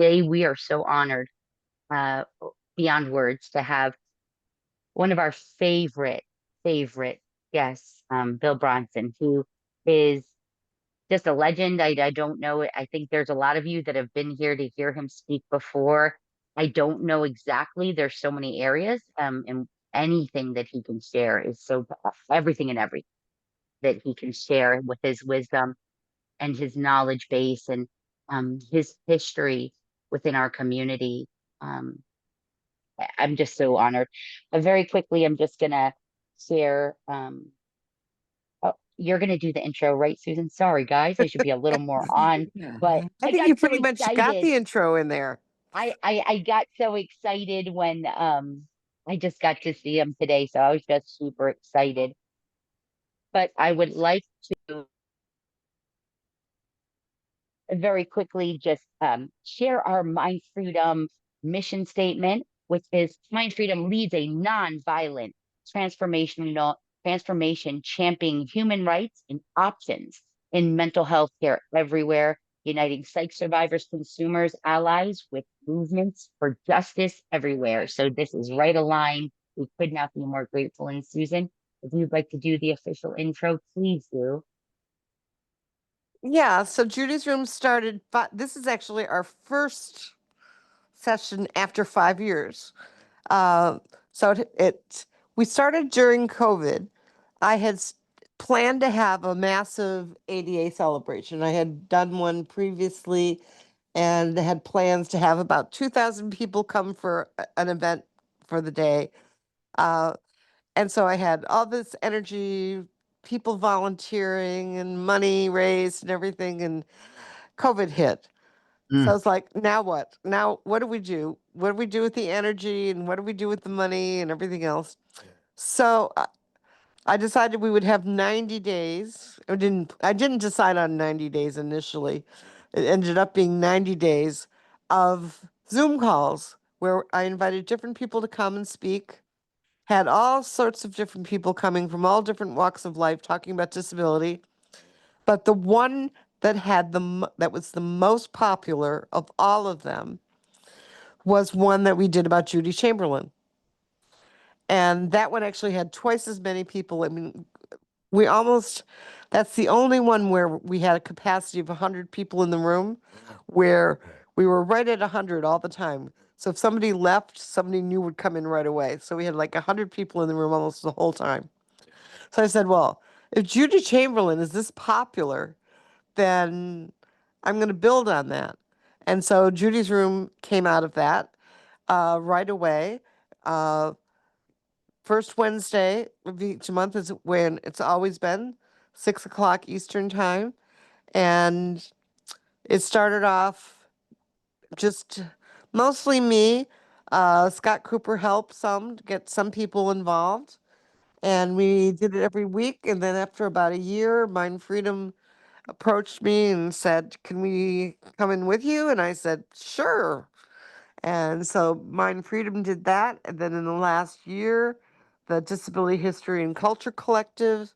today we are so honored, uh, beyond words, to have one of our favorite guests, Bill Bronson, who is just a legend. I don't know. I think there's a lot of you that have been here to hear him speak before. I don't know exactly. There's so many areas, and anything that he can share is so everything and everything that he can share with his wisdom and his knowledge base and his history within our community. Um, I'm just so honored. Very quickly, I'm just gonna share. Oh, you're gonna do the intro, right, Susan? Sorry, guys, I should be a little more on, but I I think got you so pretty much got excited. the intro in there. I got so excited when I just got to see him today, so I was just super excited. But I would like to very quickly just share our Mind Freedom mission statement, which is Mind Freedom leads a non-violent transformational transformation championing human rights and options in mental health care everywhere, uniting psych survivors, consumers, allies with movements for justice everywhere. So this is right aligned. We could not be more grateful. And Susan, if you'd like to do the official intro, please do. Yeah, so Judy's Room started, this is actually our first session after 5 years. Uh, so we started during COVID. I had planned to have a massive ADA celebration. I had done one previously and had plans to have about 2,000 people come for an event for the day. Uh, and so I had all this energy, people volunteering and money raised and everything, and COVID hit. So I Mm. was like, now what? Now what do we do? What do we do with the energy and what do we do with the money and everything else? So I decided we would have 90 days. I didn't decide on 90 days initially. It ended up being 90 days of Zoom calls where I invited different people to come and speak. Had all sorts of different people coming from all different walks of life talking about disability. But the one that was the most popular of all of them was one that we did about Judi Chamberlain. And that one actually had twice as many people. I mean, we almost, that's the only one where we had a capacity of 100 people in the room, where we were right at 100 all the time. So if somebody left, somebody new would come in right away. So we had like 100 people in the room almost the whole time. So I said, well, if Judi Chamberlain is this popular, then I'm going to build on that. And so Judy's Room came out of that right away. Uh, First Wednesday of each month is when it's always been, 6 o'clock Eastern time. And it started off just mostly me. Scott Cooper helped some to get some people involved. And we did it every week. And then after about a year, Mind Freedom approached me and said, "Can we come in with you?" And I said, "Sure." And so Mind Freedom did that. And then in the last year, the Disability History and Culture Collective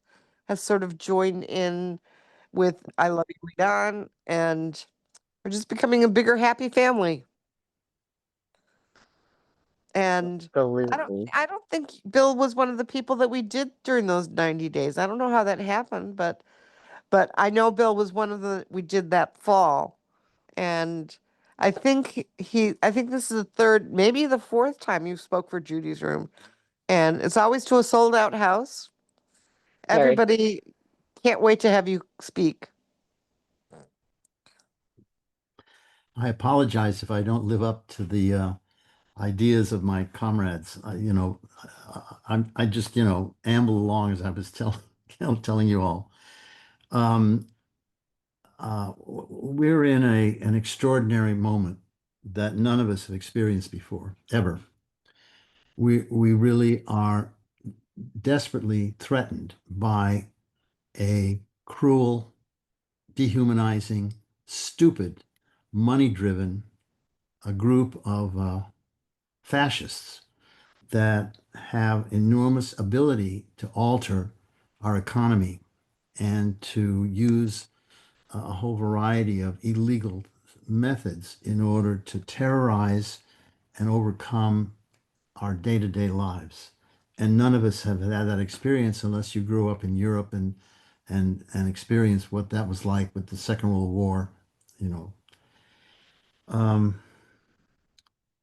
has sort of joined in with I Love You, Lead On, and we're just becoming a bigger, happy family. And I don't Absolutely. I don't think Bill was one of the people that we did during those 90 days. I don't know how that happened, but I know Bill was one of the we did that fall. And I think this is the third, maybe the fourth time you spoke for Judy's Room. And it's always to a sold out house. Very. Everybody can't wait to have you speak. I apologize if I don't live up to the ideas of my comrades. I just, amble along as I was telling you all. Um, we're in an extraordinary moment that none of us have experienced before, ever. We really are desperately threatened by a cruel, dehumanizing, stupid, money-driven, a group of fascists that have enormous ability to alter our economy and to use a whole variety of illegal methods in order to terrorize and overcome our day-to-day lives. And none of us have had that experience unless you grew up in Europe and experienced what that was like with the Second World War, you know. Um,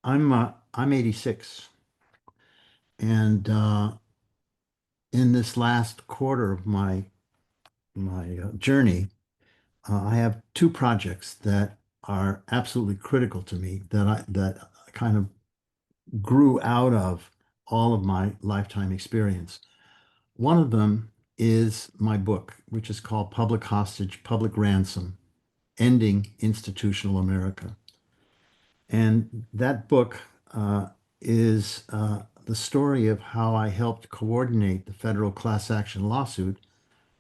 I'm 86, and in this last quarter of my journey, I have two projects that are absolutely critical to me that kind of grew out of all of my lifetime experience. One of them is my book, which is called Public Hostage, Public Ransom: Ending Institutional America. And that book is the story of how I helped coordinate the federal class action lawsuit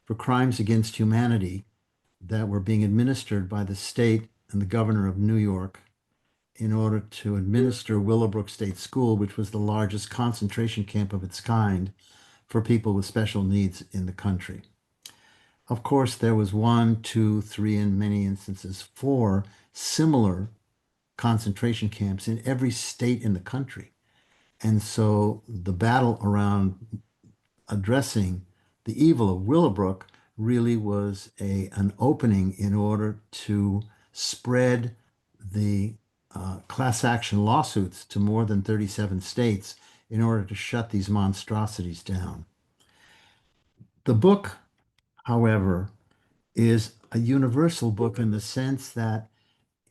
for crimes against humanity that were being administered by the state and the governor of New York in order to administer Willowbrook State School, which was the largest concentration camp of its kind for people with special needs in the country. Of course, there was one, two, three, in many instances, four similar concentration camps in every state in the country. And so the battle around addressing the evil of Willowbrook really was an opening in order to spread the class action lawsuits to more than 37 states in order to shut these monstrosities down. The book, however, is a universal book in the sense that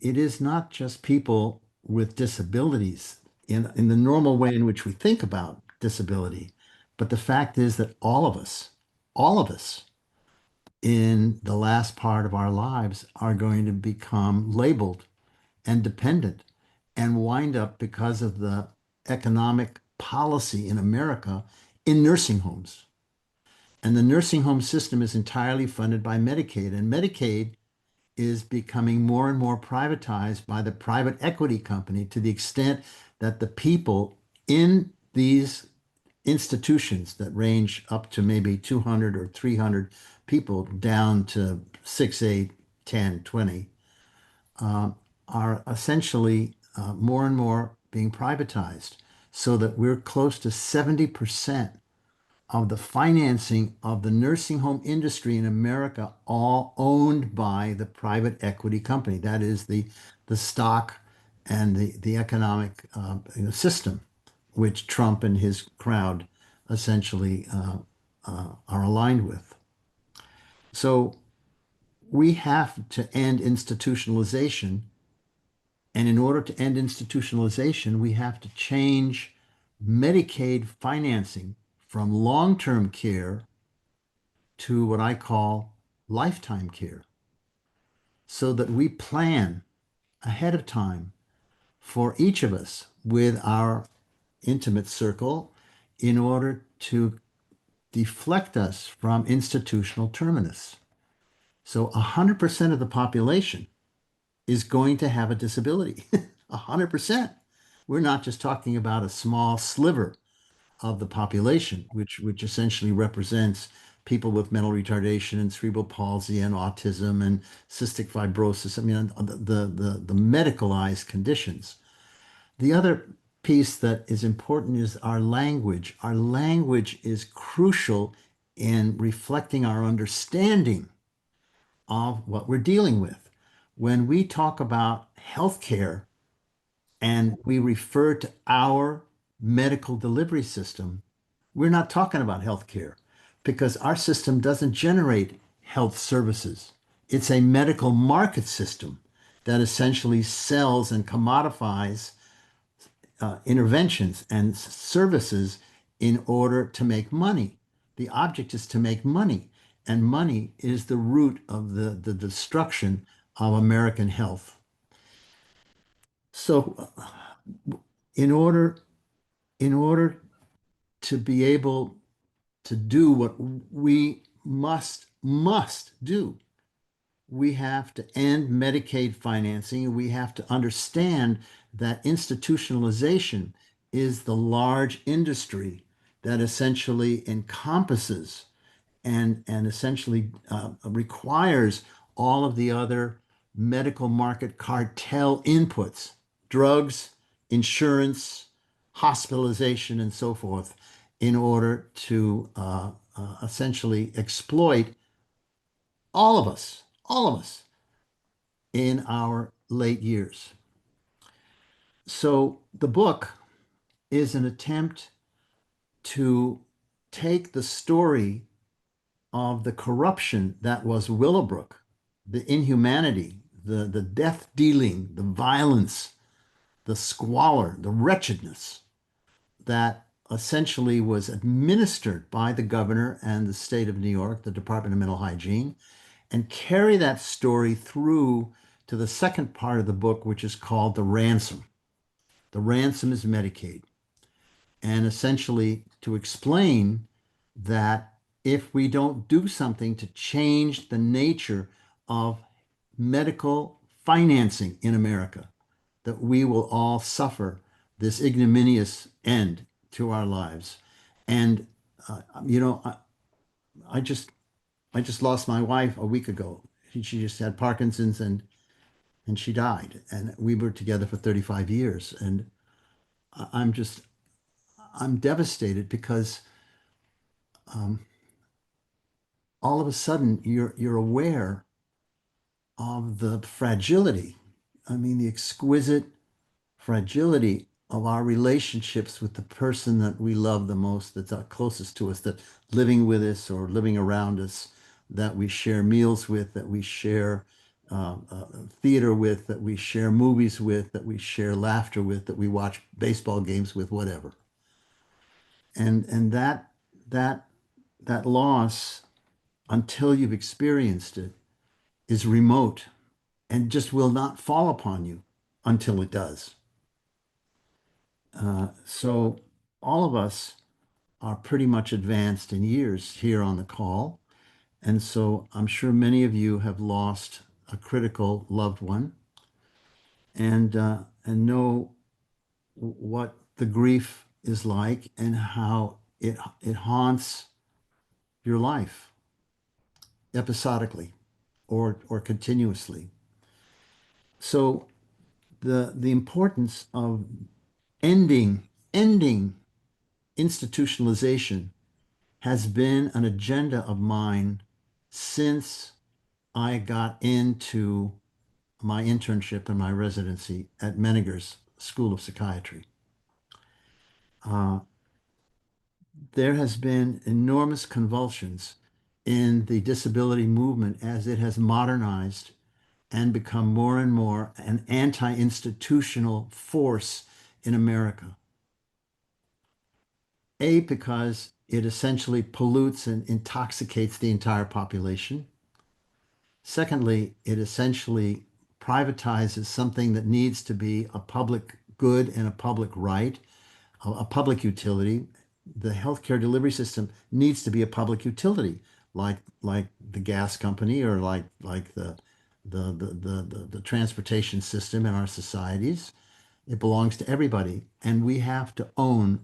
it is not just people with disabilities in the normal way in which we think about disability, but the fact is that all of us in the last part of our lives are going to become labeled and dependent and wind up, because of the economic policy in America, in nursing homes. And the nursing home system is entirely funded by Medicaid, and Medicaid is becoming more and more privatized by the private equity company, to the extent that the people in these institutions that range up to maybe 200 or 300 people down to 6, 8, 10, 20 uh, are essentially more and more being privatized, so that we're close to 70% of the financing of the nursing home industry in America, all owned by the private equity company. That is the stock and the economic system, which Trump and his crowd essentially are aligned with. So we have to end institutionalization. And in order to end institutionalization, we have to change Medicaid financing from long-term care to what I call lifetime care, so that we plan ahead of time for each of us with our intimate circle in order to deflect us from institutional terminus. So 100% of the population is going to have a disability. 100%. We're not just talking about a small sliver of the population, which essentially represents people with mental retardation and cerebral palsy and autism and cystic fibrosis. I mean, the medicalized conditions. The other piece that is important is our language. Our language is crucial in reflecting our understanding of what we're dealing with. When we talk about healthcare and we refer to our medical delivery system, we're not talking about healthcare, because our system doesn't generate health services. It's a medical market system that essentially sells and commodifies interventions and services in order to make money. The object is to make money, and money is the root of the destruction of American health. So, in order in order to be able to do what we must do, we have to end Medicaid financing. We have to understand that institutionalization is the large industry that essentially encompasses and essentially requires all of the other medical market cartel inputs, drugs, insurance, hospitalization, and so forth, in order to essentially exploit all of us in our late years. So the book is an attempt to take the story of the corruption that was Willowbrook, the inhumanity, the death dealing, the violence, the squalor, the wretchedness that essentially was administered by the governor and the state of New York, the Department of Mental Hygiene, and carry that story through to the second part of the book, which is called The Ransom. The Ransom is Medicaid. And essentially to explain that if we don't do something to change the nature of medical financing in America, that we will all suffer this ignominious end to our lives. And you know, I just lost my wife a week ago. She just had Parkinson's and she died. And we were together for 35 years. And I'm just I'm devastated because all of a sudden you're aware of the fragility. I mean, the exquisite fragility of our relationships with the person that we love the most, that's closest to us, that living with us or living around us, that we share meals with, that we share theater with, that we share movies with, that we share laughter with, that we watch baseball games with, whatever. And that that loss, until you've experienced it, is remote and just will not fall upon you until it does. So all of us are pretty much advanced in years here on the call. And so I'm sure many of you have lost a critical loved one and know what the grief is like and how it haunts your life episodically or continuously. So the importance of ending institutionalization has been an agenda of mine since I got into my internship and my residency at Menninger's School of Psychiatry. There has been enormous convulsions in the disability movement as it has modernized and become more and more an anti-institutional force in America. A, because it essentially pollutes and intoxicates the entire population. Secondly, it essentially privatizes something that needs to be a public good and a public right, a public utility. The healthcare delivery system needs to be a public utility, like the gas company or like the transportation system in our societies. It belongs to everybody, and we have to own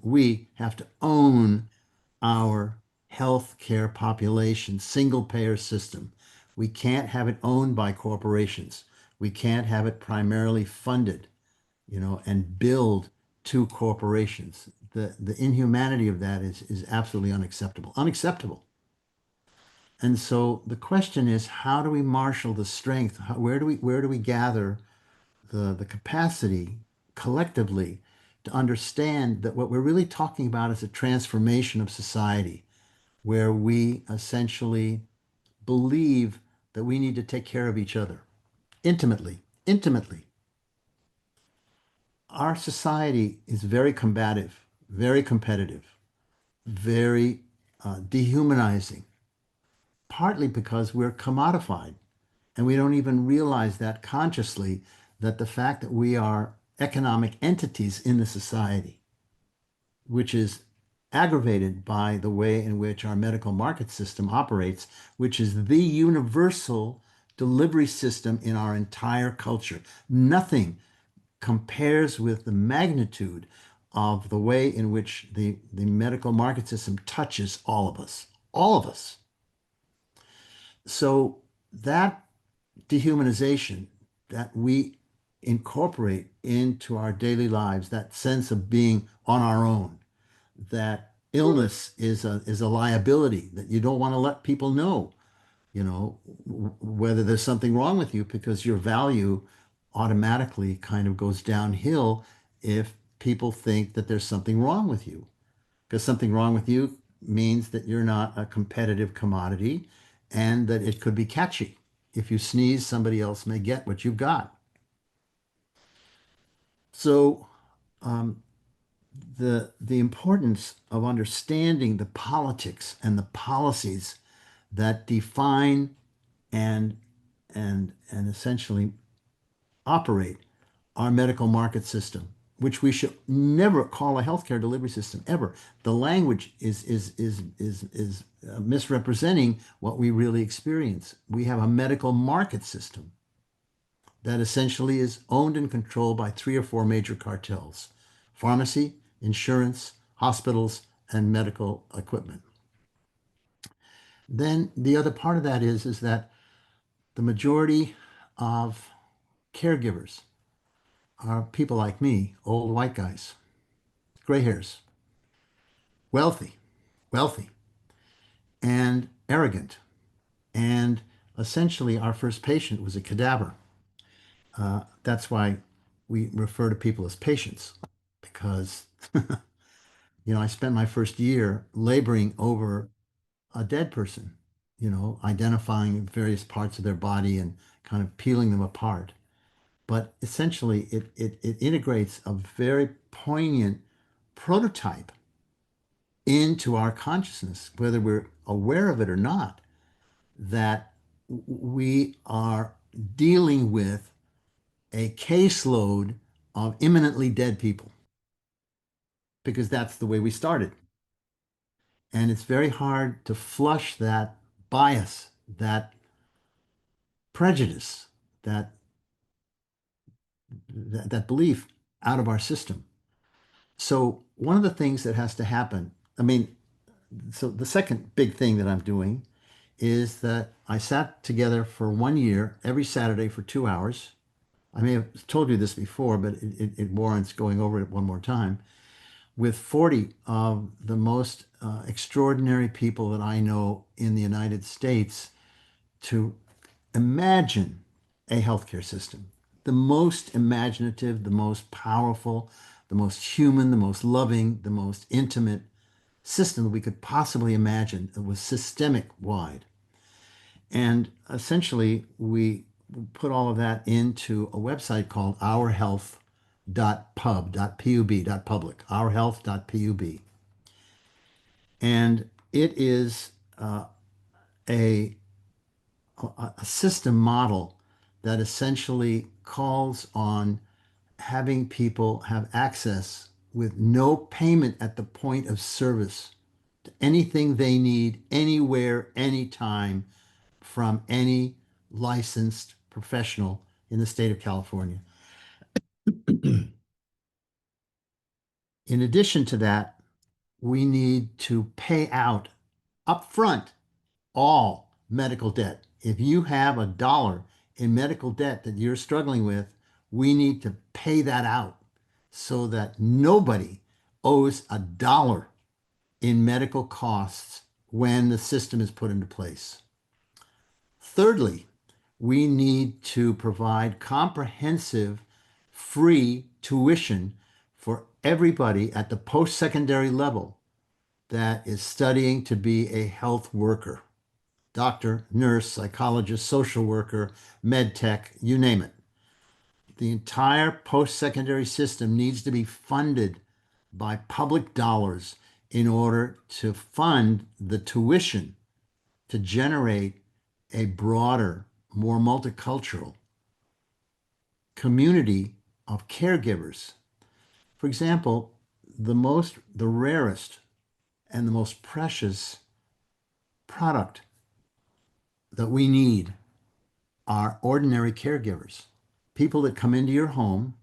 our healthcare population single payer system. We can't have it owned by corporations. We can't have it primarily funded, and billed to corporations. The inhumanity of that is absolutely unacceptable. Unacceptable. And so the question is, how do we marshal the strength? Where do we gather the capacity collectively to understand that what we're really talking about is a transformation of society, where we essentially believe that we need to take care of each other intimately, intimately. Our society is very combative, very competitive, very dehumanizing, partly because we're commodified and we don't even realize that consciously, that the fact that we are economic entities in the society, which is aggravated by the way in which our medical market system operates, which is the universal delivery system in our entire culture. Nothing compares with the magnitude of the way in which the medical market system touches all of us. All of us. So that dehumanization, that we incorporate into our daily lives, that sense of being on our own, that illness is a liability that you don't want to let people know, whether there's something wrong with you, because your value automatically kind of goes downhill if people think that there's something wrong with you. Because something wrong with you means that you're not a competitive commodity and that it could be catchy. If you sneeze, somebody else may get what you've got. So the importance of understanding the politics and the policies that define and and essentially operate our medical market system, which we should never call a healthcare delivery system ever. The language is misrepresenting what we really experience. We have a medical market system that essentially is owned and controlled by three or four major cartels: pharmacy, insurance, hospitals, and medical equipment. Then the other part of that is that the majority of caregivers are people like me, old white guys, gray hairs, wealthy, wealthy, and arrogant. And essentially, our first patient was a cadaver. That's why we refer to people as patients, because I spent my first year laboring over a dead person, identifying various parts of their body and kind of peeling them apart. But essentially, it integrates a very poignant prototype into our consciousness, whether we're aware of it or not, that we are dealing with a caseload of imminently dead people, because that's the way we started. And it's very hard to flush that bias, that prejudice, that that belief out of our system. So one of the things that has to happen, I mean, so the second big thing that I'm doing is that I sat together for 1 year every Saturday for 2 hours. I may have told you this before, but it warrants going over it one more time, with 40 of the most extraordinary people that I know in the United States, to imagine a healthcare system, the most imaginative, the most powerful, the most human, the most loving, the most intimate system that we could possibly imagine. It was systemic wide. And essentially, we put all of that into a website called ourhealth.pub.public, ourhealth.pub. And it is a, a system model that essentially calls on having people have access with no payment at the point of service to anything they need, anywhere, anytime, from any licensed professional in the state of California. In addition to that, we need to pay out upfront all medical debt. If you have $1 in medical debt that you're struggling with, we need to pay that out so that nobody owes $1 in medical costs when the system is put into place. Thirdly, we need to provide comprehensive free tuition for everybody at the post-secondary level that is studying to be a health worker: doctor, nurse, psychologist, social worker, med tech, you name it. The entire post-secondary system needs to be funded by public dollars in order to fund the tuition to generate a broader, more multicultural community of caregivers. For example, the rarest and the most precious product that we need are ordinary caregivers. People that come into your home,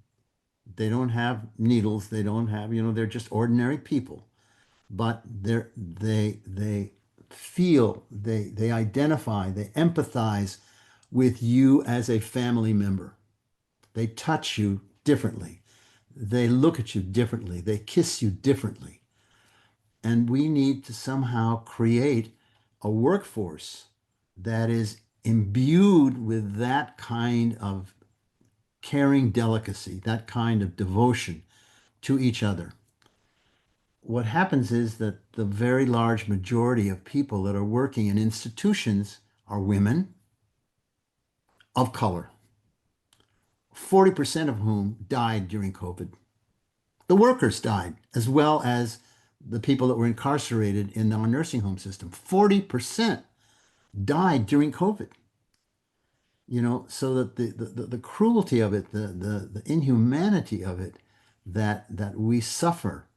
they don't have needles, they don't have, they're just ordinary people, but they feel, they identify, they empathize with you as a family member. They touch you differently. They look at you differently. They kiss you differently. And we need to somehow create a workforce that is imbued with that kind of caring delicacy, that kind of devotion to each other. What happens is that the very large majority of people that are working in institutions are women of color, 40% of whom died during COVID. The workers died, as well as the people that were incarcerated in our nursing home system. 40% died during COVID. So that the cruelty of it, the inhumanity of it, that we suffer,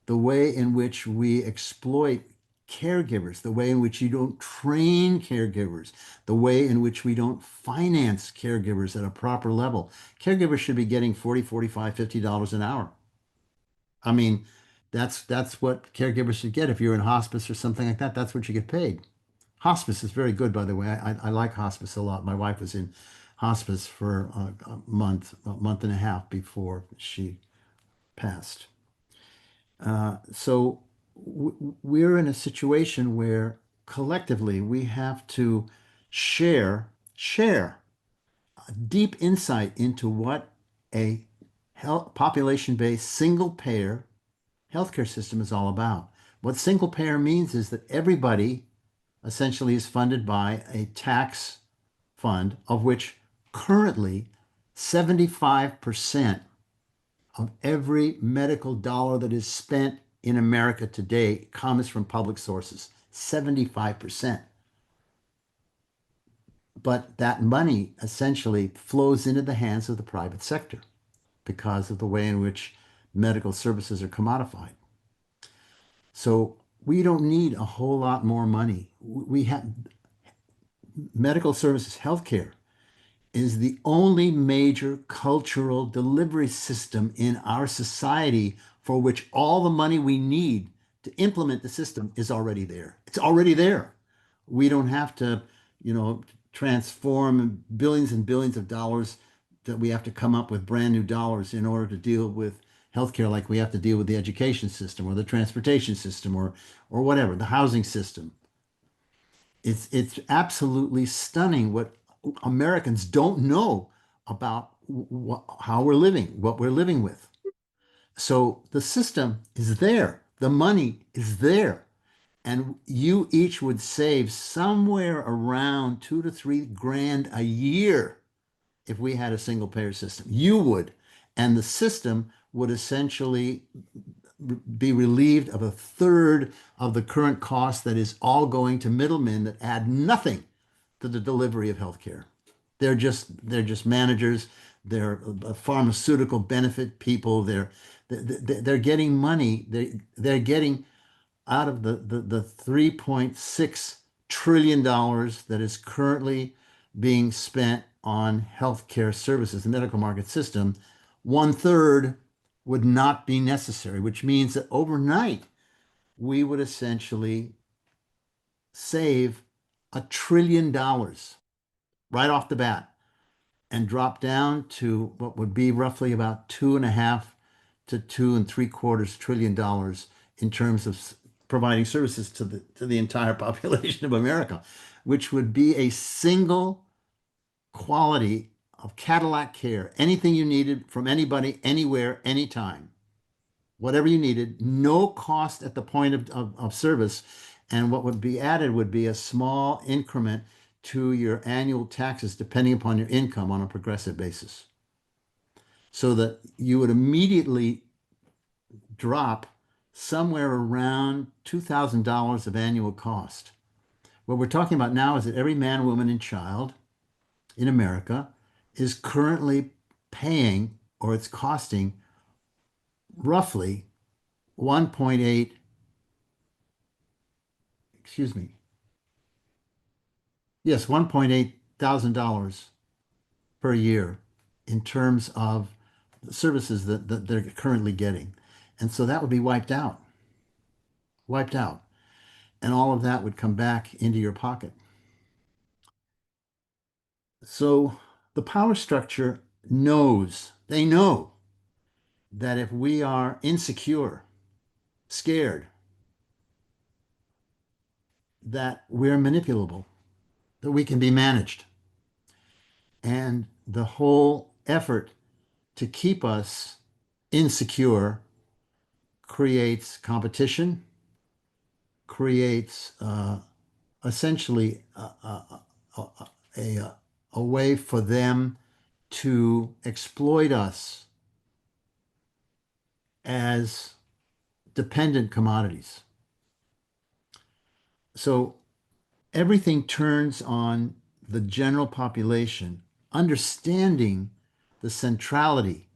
the way in which we exploit caregivers, the way in which you don't train caregivers, the way in which we don't finance caregivers at a proper level. Caregivers should be getting 40, 45, $50 an hour. I mean, that's what caregivers should get. If you're in hospice or something like that, that's what you get paid. Hospice is very good, by the way. I like hospice a lot. My wife was in hospice for a month and a half before she passed. So we're in a situation where collectively we have to share a deep insight into what a health, population-based single payer healthcare system is all about. What single payer means is that everybody essentially is funded by a tax fund, of which currently 75% of every medical dollar that is spent in America today comes from public sources. 75%. But that money essentially flows into the hands of the private sector because of the way in which medical services are commodified. So we don't need a whole lot more money. We have medical services, healthcare is the only major cultural delivery system in our society for which all the money we need to implement the system is already there. It's already there. We don't have to, transform billions and billions of dollars that we have to come up with brand new dollars in order to deal with healthcare like we have to deal with the education system or the transportation system or whatever, the housing system. It's absolutely stunning what Americans don't know about how we're living, what we're living with. So the system is there, the money is there, and you each would save somewhere around 2 to 3 grand a year if we had a single payer system. You would, and the system would essentially be relieved of a third of the current cost that is all going to middlemen that add nothing to the delivery of healthcare. They're just managers. They're pharmaceutical benefit people. They're getting money. They're getting out of the $3.6 trillion that is currently being spent on healthcare services, the medical market system. 1/3 would not be necessary, which means that overnight we would essentially save $1 trillion right off the bat and drop down to what would be roughly about 2.5 to 2.75 trillion in terms of providing services to the entire population of America, which would be a single quality of Cadillac care. Anything you needed from anybody, anywhere, anytime. Whatever you needed, no cost at the point of service. And what would be added would be a small increment to your annual taxes, depending upon your income on a progressive basis. So that you would immediately drop somewhere around $2,000 of annual cost. What we're talking about now is that every man, woman, and child in America is currently paying, or it's costing, roughly 1.8, excuse me, yes, $1.8 thousand per year in terms of the services that they're currently getting. And so that would be wiped out. And all of that would come back into your pocket. So the power structure they know that if we are insecure, scared, that we're manipulable, that we can be managed. And the whole effort to keep us insecure creates competition, creates essentially a, a way for them to exploit us as dependent commodities. So everything turns on the general population understanding the centrality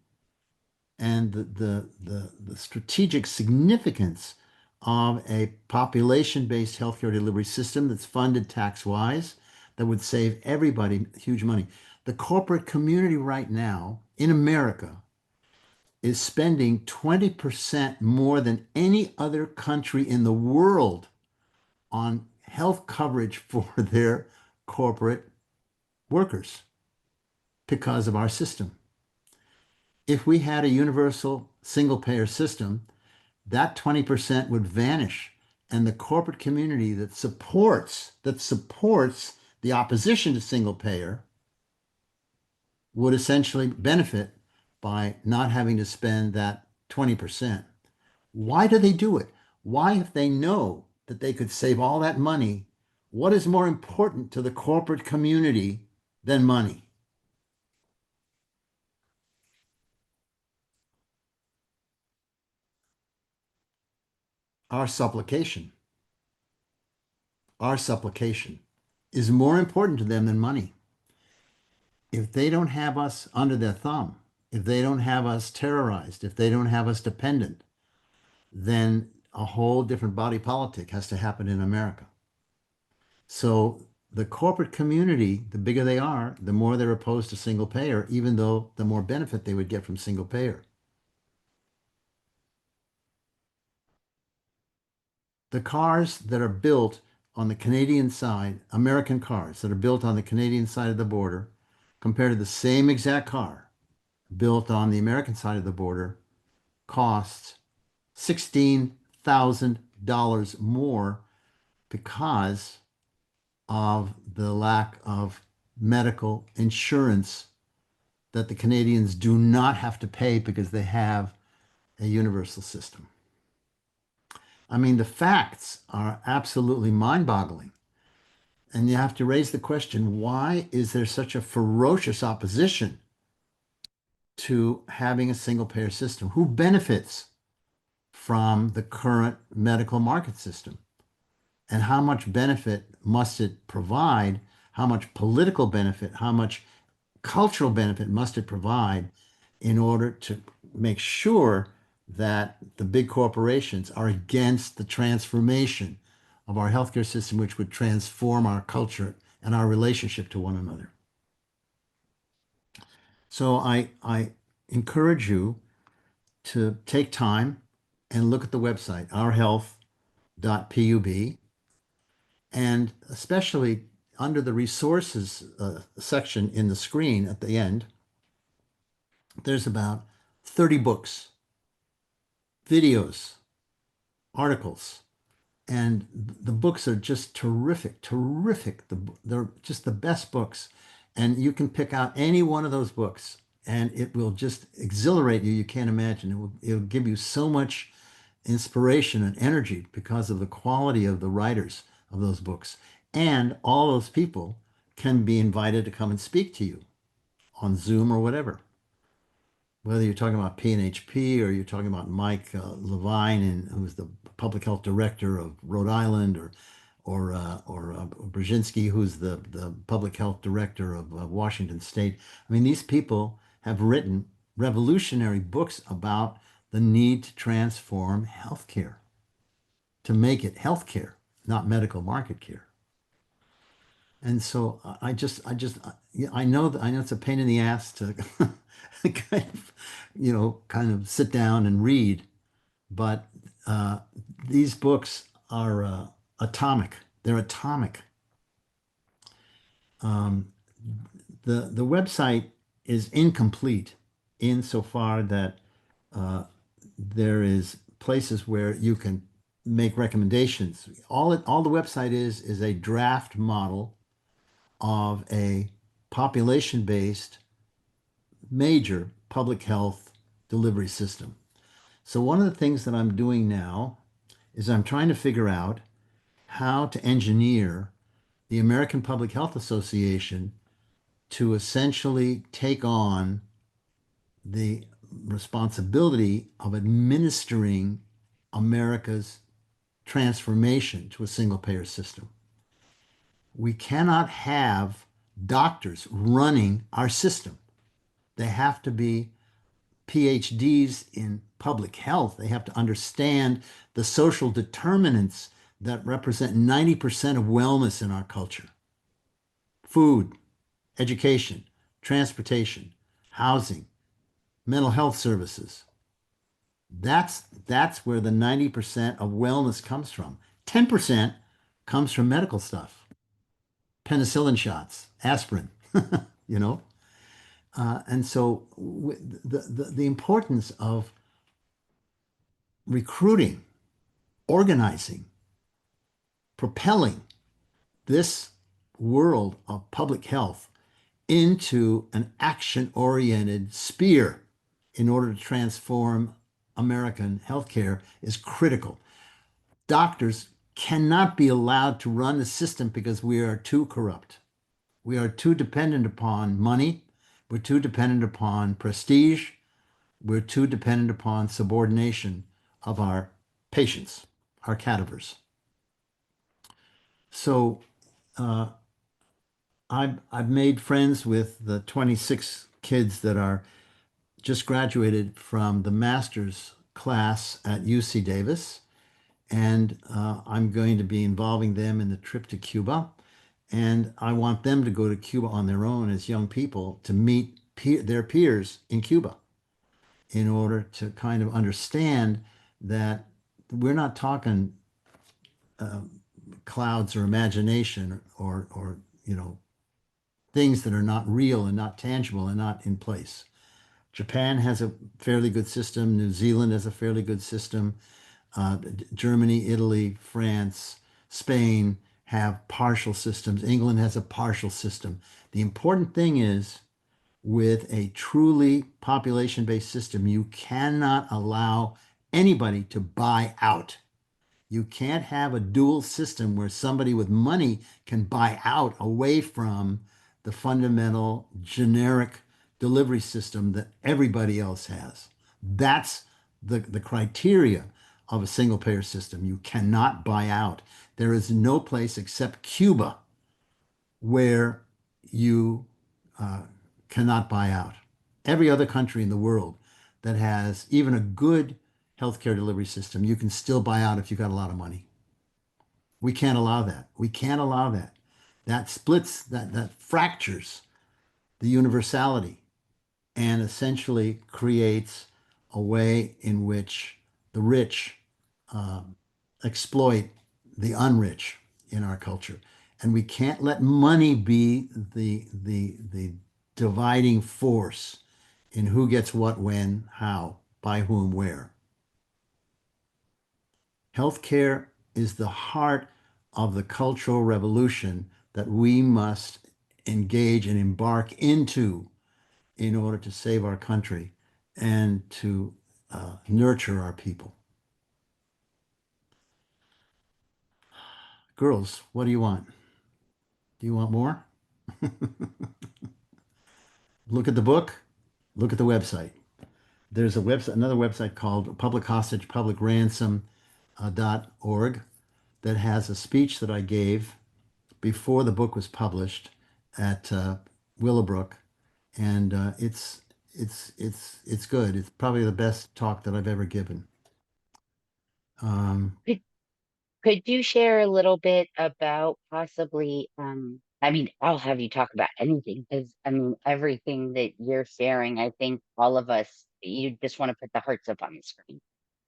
and the strategic significance of a population-based healthcare delivery system that's funded tax-wise, that would save everybody huge money. The corporate community right now in America is spending 20% more than any other country in the world on health coverage for their corporate workers because of our system. If we had a universal single payer system, that 20% would vanish, and the corporate community that supports the opposition to single payer would essentially benefit by not having to spend that 20%. Why do they do it? Why, if they know that they could save all that money, what is more important to the corporate community than money? Our supplication. Our supplication is more important to them than money. If they don't have us under their thumb, if they don't have us terrorized, if they don't have us dependent, then a whole different body politic has to happen in America. So the corporate community, the bigger they are, the more they're opposed to single payer, even though the more benefit they would get from single payer. The cars that are built on the Canadian side, American cars that are built on the Canadian side of the border, compared to the same exact car built on the American side of the border, costs $16,000 more because of the lack of medical insurance that the Canadians do not have to pay because they have a universal system. I mean, the facts are absolutely mind-boggling. And you have to raise the question, why is there such a ferocious opposition to having a single payer system? Who benefits from the current medical market system? And how much benefit must it provide? How much political benefit, how much cultural benefit must it provide in order to make sure that the big corporations are against the transformation of our healthcare system, which would transform our culture and our relationship to one another? So I encourage you to take time and look at the website, ourhealth.pub, and especially under the resources section in the screen at the end, there's about 30 books, videos, articles, and the books are just terrific, terrific. They're just the best books. And you can pick out any one of those books and it will just exhilarate you. You can't imagine. It'll give you so much inspiration and energy because of the quality of the writers of those books. And all those people can be invited to come and speak to you on Zoom or whatever. Whether you're talking about PNHP or you're talking about Mike Levine, who's the public health director of Rhode Island, or Brzezinski, who's the public health director of Washington State. I mean, these people have written revolutionary books about the need to transform healthcare, to make it healthcare, not medical market care. And so I know it's a pain in the ass to kind of sit down and read, but these books are atomic. They're atomic. The website is incomplete insofar that there is places where you can make recommendations. All the website is a draft model of a population-based major public health delivery system. So one of the things that I'm doing now is I'm trying to figure out how to engineer the American Public Health Association to essentially take on the responsibility of administering America's transformation to a single payer system. We cannot have doctors running our system. They have to be PhDs in public health. They have to understand the social determinants that represent 90% of wellness in our culture: food, education, transportation, housing, mental health services. That's where the 90% of wellness comes from. 10% comes from medical stuff, penicillin shots, aspirin, you know? And so the importance of recruiting, organizing, propelling this world of public health into an action-oriented sphere in order to transform American healthcare is critical. Doctors cannot be allowed to run the system because we are too corrupt. We are too dependent upon money. We're too dependent upon prestige. We're too dependent upon subordination of our patients, our cadavers. So I've made friends with the 26 kids that are just graduated from the master's class at UC Davis, and I'm going to be involving them in the trip to Cuba. And I want them to go to Cuba on their own as young people to meet their peers in Cuba in order to kind of understand that we're not talking clouds or imagination or things that are not real and not tangible and not in place. Japan has a fairly good system. New Zealand has a fairly good system. Germany, Italy, France, Spain have partial systems. England has a partial system. The important thing is, with a truly population-based system, you cannot allow anybody to buy out. You can't have a dual system where somebody with money can buy out away from the fundamental generic delivery system that everybody else has. That's the criteria of a single payer system. You cannot buy out. There is no place except Cuba where you cannot buy out. Every other country in the world that has even a good healthcare delivery system, you can still buy out if you got a lot of money. We can't allow that. We can't allow that. That splits, that fractures the universality and essentially creates a way in which the rich exploit the unrich in our culture. And we can't let money be the dividing force in who gets what, when, how, by whom, where. Healthcare is the heart of the cultural revolution that we must engage and embark into in order to save our country and to nurture our people. Girls, what do you want? Do you want more? Look at the book, look at the website. There's another website called publichostagepublicransom.org that has a speech that I gave before the book was published at Willowbrook, and it's good. It's probably the best talk that I've ever given. Could, could you share a little bit about possibly, I mean, I'll have you talk about anything because I mean, everything that you're sharing, I think all of us, you just want to put the hearts up on the screen.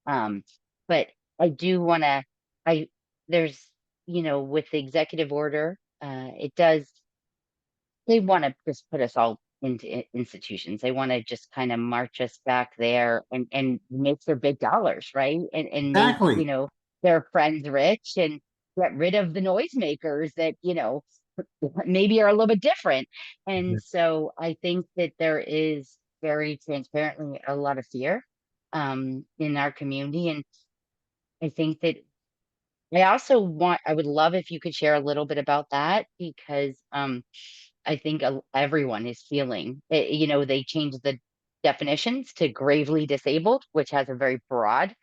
Um, but I do want to, I, there's, with the executive order, it does, they want to just put us all institutions. They want to just kind of march us back there and make their big dollars, right? And make, Exactly. their friends rich and get rid of the noisemakers that, maybe are a little bit different. And so I think that there is very transparently a lot of fear in our community. And I think that I would love if you could share a little bit about that because I think everyone is feeling it. They changed the definitions to gravely disabled, which has a very broad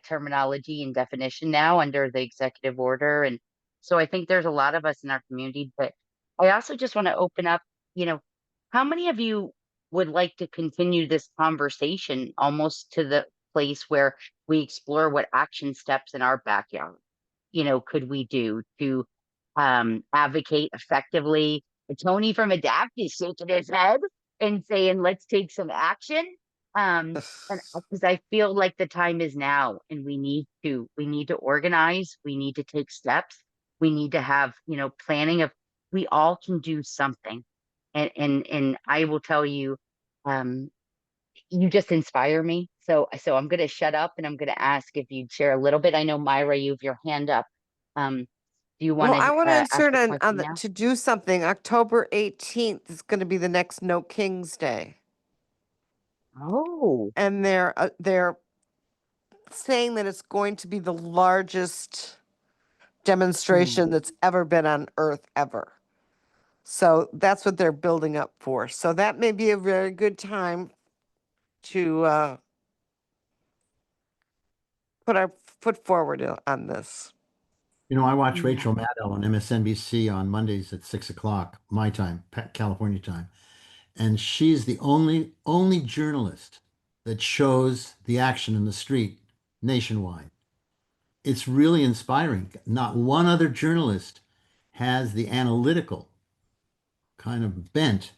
terminology and definition now under the executive order. And so I think there's a lot of us in our community, but I also just want to open up, you know, how many of you would like to continue this conversation almost to the place where we explore what action steps in our backyard, could we do to advocate effectively? Tony from Adapt is shaking his head and saying, let's take some action. And because I feel like the time is now and we need to organize, we need to take steps, we need to have, planning of we all can do something. And I will tell you, um, you just inspire me. So I'm gonna shut up and I'm gonna ask if you'd share a little bit. I know Myra, you have your hand up. Um, do you want Well, to I want to ask insert a on question now? to do something. October 18th is going to be the next No King's Day. Oh, And they're saying that it's going to be the largest hmm. demonstration that's ever been on Earth ever. So that's what they're building up for. So that may be a very good time to put our foot forward on this. I watch Yeah. Rachel Maddow on MSNBC on Mondays at 6 o'clock, my time, California time. And she's the only journalist that shows the action in the street nationwide. It's really inspiring. Not one other journalist has the analytical kind of bent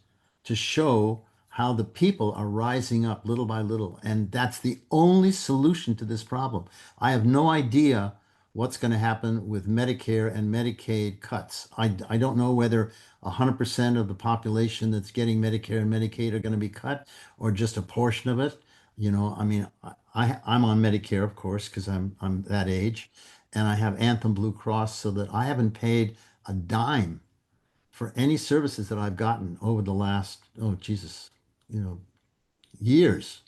to show how the people are rising up little by little. And that's the only solution to this problem. I have no idea what's going to happen with Medicare and Medicaid cuts. I don't know whether 100% of the population that's getting Medicare and Medicaid are going to be cut or just a portion of it. I mean, I'm on Medicare, of course, because I'm that age, and I have Anthem Blue Cross, so that I haven't paid a dime for any services that I've gotten over the last, oh Jesus, you know, years.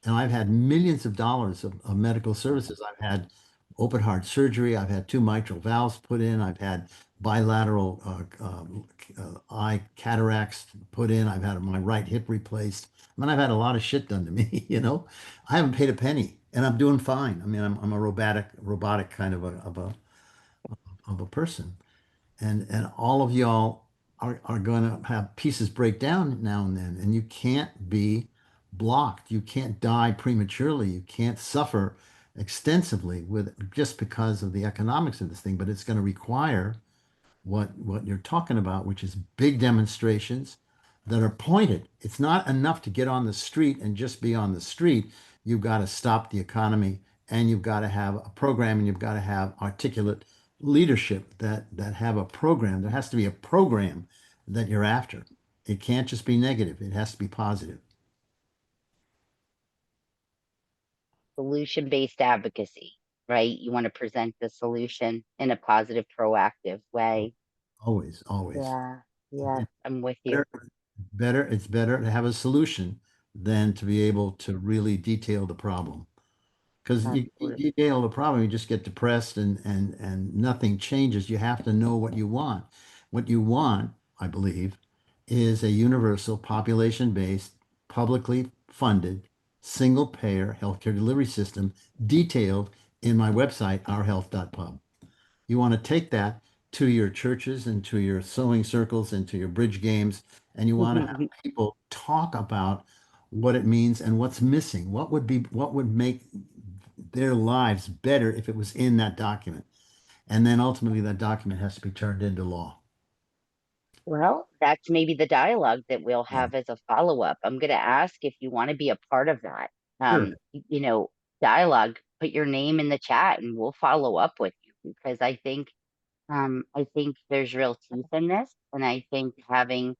And I've had millions of dollars of medical services. I've had open heart surgery. I've had two mitral valves put in. I've had bilateral eye cataracts put in. I've had my right hip replaced. I mean, I've had a lot of shit done to me, I haven't paid a penny and I'm doing fine. I mean, I'm a robotic kind of a person, and all of y'all are going to have pieces break down now and then, and you can't be blocked. You can't die prematurely. You can't suffer extensively with just because of the economics of this thing. But it's going to require what you're talking about, which is big demonstrations that are pointed. It's not enough to get on the street and just be on the street. You've got to stop the economy, and you've got to have a program, and you've got to have articulate leadership that have a program. There has to be a program that you're after. It can't just be negative. It has to be positive. Solution-based advocacy, right? You want to present the solution in a positive, proactive way. Always, always. Yeah, yeah, I'm with you. Better, it's better to have a solution than to be able to really detail the problem. Because you Absolutely. detail the problem, you just get depressed and nothing changes. You have to know what you want. What you want, I believe, is a universal population-based, publicly funded, single payer healthcare delivery system detailed in my website, ourhealth.pub. You want to take that to your churches and to your sewing circles and to your bridge games, and you want to have people talk about what it means and what's missing. What would make their lives better if it was in that document. And then ultimately that document has to be turned into law. Well, that's maybe the dialogue that we'll Yeah. have as a follow-up. I'm going to ask if you want to be a part of that. Sure. Dialogue, put your name in the chat and we'll follow up with you because I think there's real teeth in this. And I think having,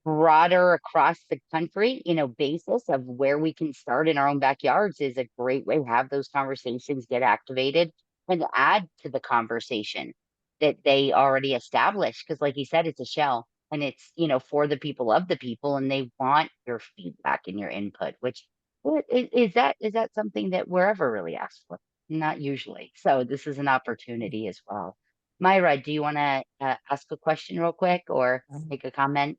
broader across the country, basis of where we can start in our own backyards is a great way to have those conversations get activated and add to the conversation that they already established. Because, like you said, it's a shell and it's, for the people of the people, and they want your feedback and your input, which is that something that we're ever really asked for? Not usually. So this is an opportunity as well. Myra, do you want to ask a question real quick or make a comment?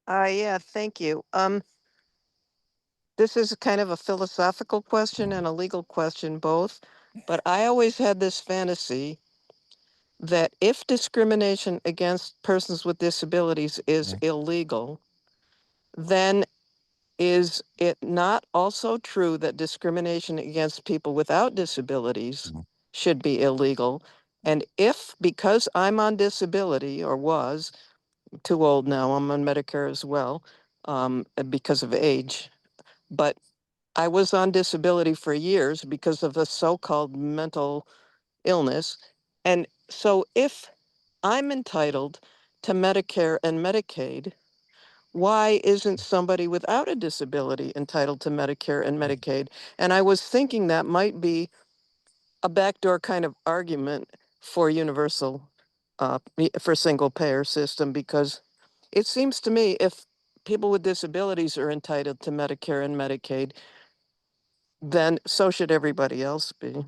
Yeah, thank you. This is kind of a philosophical question and a legal question both, but I always had this fantasy that if discrimination against persons with disabilities is illegal, then is it not also true that discrimination against people without disabilities should be illegal? And if, because I'm on disability or was, too old now, I'm on Medicare as well, because of age, but I was on disability for years because of a so-called mental illness. And so if I'm entitled to Medicare and Medicaid, why isn't somebody without a disability entitled to Medicare and Medicaid? And I was thinking that might be a backdoor kind of argument for universal, for single payer system, because it seems to me if people with disabilities are entitled to Medicare and Medicaid, then so should everybody else be.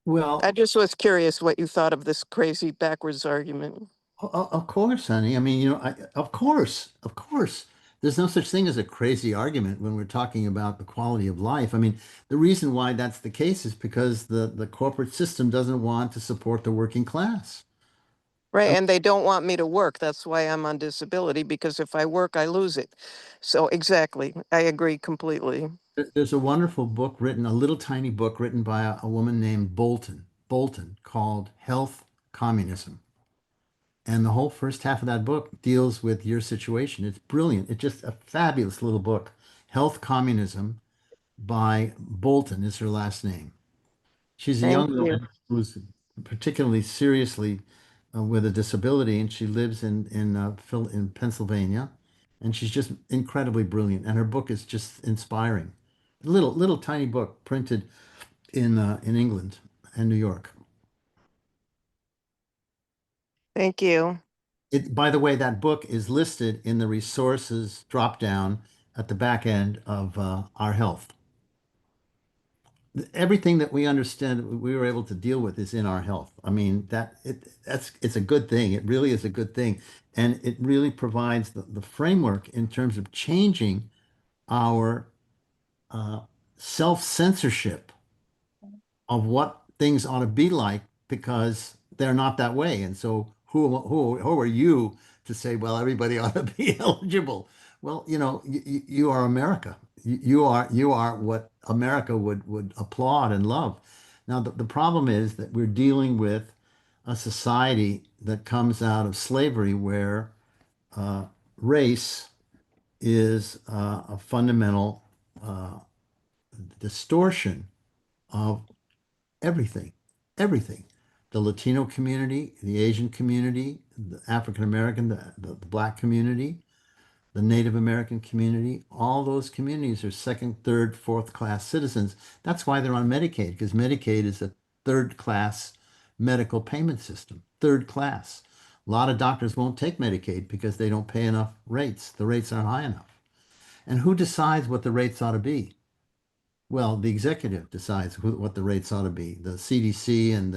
Well, I just was curious what you thought of this crazy backwards argument. of course, honey. I mean, of course, of course. There's no such thing as a crazy argument when we're talking about the quality of life. I mean, the reason why that's the case is because the corporate system doesn't want to support the working class. Right, and they don't want me to work. That's why I'm on disability, because if I work, I lose it. So exactly, I agree completely. There's a wonderful book written, a little tiny book written by a woman named Bolton, called Health Communism. And the whole first half of that book deals with your situation. It's brilliant. It's just a fabulous little book. Health Communism by Bolton is her last name. She's a Thank young you. woman who's particularly seriously with a disability, and she lives in Pennsylvania, and she's just incredibly brilliant. And her book is just inspiring. Little tiny book printed in England and New York. Thank you. By the way, that book is listed in the resources drop down at the back end of our health. Everything that we understand, we were able to deal with is in our health. I mean, it's a good thing. It really is a good thing. And it really provides the framework in terms of changing our uh, self-censorship of what things ought to be like because they're not that way. And so who are you to say, well, everybody ought to be eligible? Well, you are America. You are what America would applaud and love. Now, the problem is that we're dealing with a society that comes out of slavery where race is a fundamental distortion of everything, everything. The Latino community, the Asian community, the African American, the Black community, the Native American community, all those communities are second, third, fourth class citizens. That's why they're on Medicaid, because Medicaid is a third class medical payment system, third class. A lot of doctors won't take Medicaid because they don't pay enough rates. The rates aren't high enough. And who decides what the rates ought to be? Well, the executive decides what the rates ought to be, the CDC and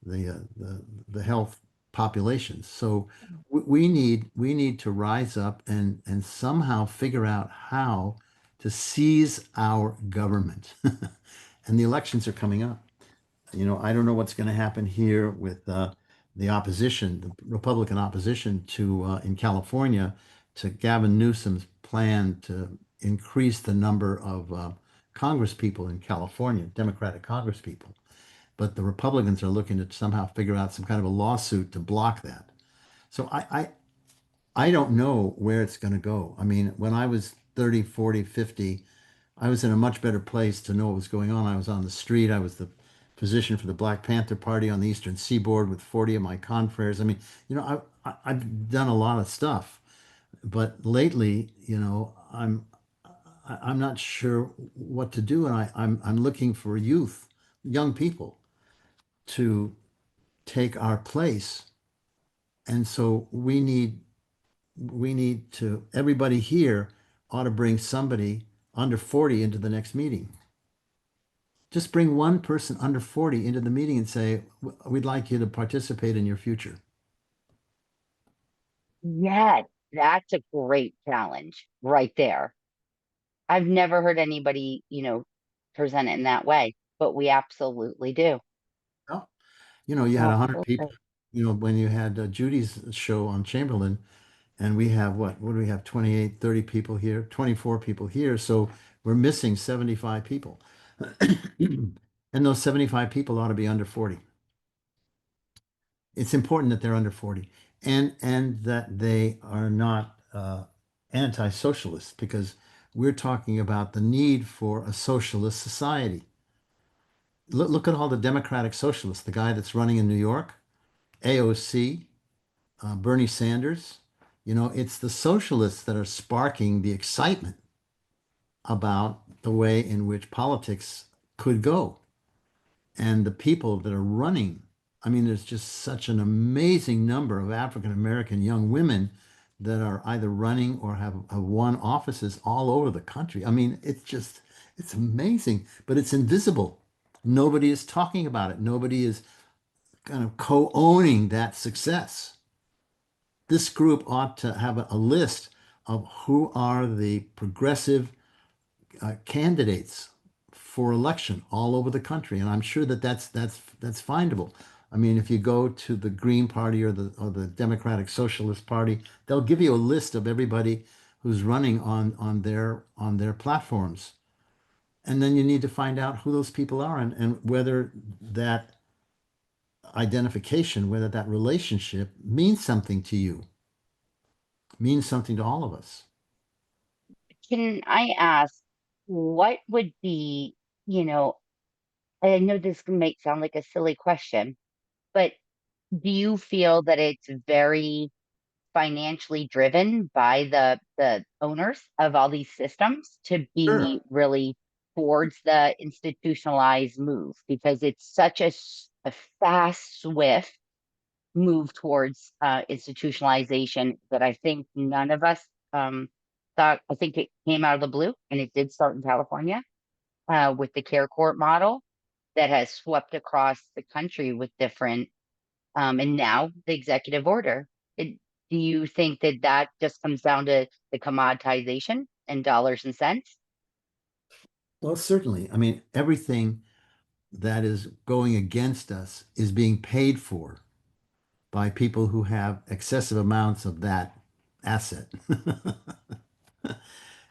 the health populations. So we need to rise up and somehow figure out how to seize our government. And the elections are coming up. I don't know what's going to happen here with the opposition, the Republican opposition to in California to Gavin Newsom's plan to increase the number of Congress people in California, Democratic Congress people. But the Republicans are looking to somehow figure out some kind of a lawsuit to block that. So I don't know where it's going to go. I mean, when I was 30, 40, 50, I was in a much better place to know what was going on. I was on the street. I was the position for the Black Panther Party on the Eastern Seaboard with 40 of my confreres. I mean, I've done a lot of stuff, but lately, I'm not sure what to do, and I'm looking for youth, young people, to take our place. And so we need to, everybody here ought to bring somebody under 40 into the next meeting. Just bring one person under 40 into the meeting and say, We'd like you to participate in your future." Yeah, that's a great challenge right there. I've never heard anybody, present it in that way, but we absolutely do. Well, you had 100 people, Absolutely. when you had Judy's show on Chamberlain, and we have what do we have, 28, 30 people here, 24 people here. So we're missing 75 people. And those 75 people ought to be under 40. It's important that they're under 40, and that they are not anti-socialists, because we're talking about the need for a socialist society. Look at all the Democratic socialists, the guy that's running in New York, AOC, Bernie Sanders. It's the socialists that are sparking the excitement about the way in which politics could go. And the people that are running, I mean, there's just such an amazing number of African American young women that are either running or have won offices all over the country. I mean, it's amazing, but it's invisible. Nobody is talking about it. Nobody is kind of co-owning that success. This group ought to have a list of who are the progressive candidates for election all over the country, and I'm sure that that's findable. I mean, if you go to the Green Party or the Democratic Socialist Party, they'll give you a list of everybody who's running on their platforms, and then you need to find out who those people are, and whether that identification, whether that relationship means something to you, means something to all of us. Can I ask, what would be, you know, I know this might sound like a silly question, but do you feel that it's very financially driven by the owners of all these systems to Sure. be really towards the institutionalized move, because it's such a fast, swift move towards institutionalization that I think none of us um, thought. I think it came out of the blue, and it did start in California with the care court model that has swept across the country with different, and now the executive order. Do you think that that just comes down to the commoditization and dollars and cents? Well, certainly. I mean, everything that is going against us is being paid for by people who have excessive amounts of that asset.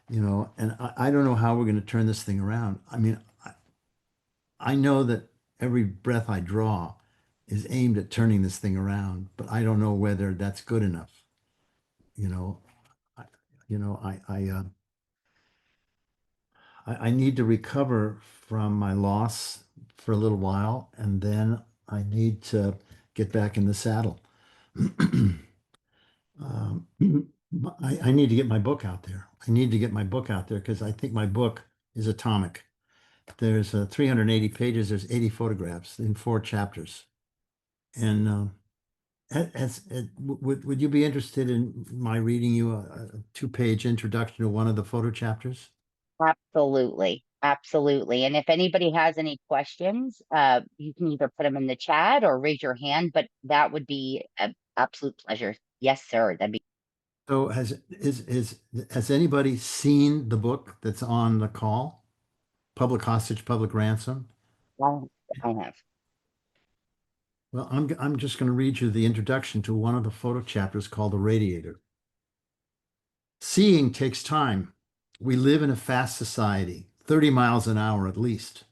And I don't know how we're going to turn this thing around. I mean, I know that every breath I draw is aimed at turning this thing around, but I don't know whether that's good enough. You know, I, I need to recover from my loss for a little while, and then I need to get back in the saddle. Um, I need to get my book out there. I need to get my book out there because I think my book is atomic. There's 380 pages. There's 80 photographs in 4 chapters. And would you be interested in my reading you a 2-page introduction to one of the photo chapters? Absolutely. Absolutely. And if anybody has any questions, you can either put them in the chat or raise your hand, but that would be an absolute pleasure. Yes, sir. That'd be So has anybody seen the book that's on the call? Public Hostage, Public Ransom? all I have. Well, I'm just going to read you the introduction to one of the photo chapters called The Radiator. Seeing takes time. We live in a fast society, 30 miles an hour at least.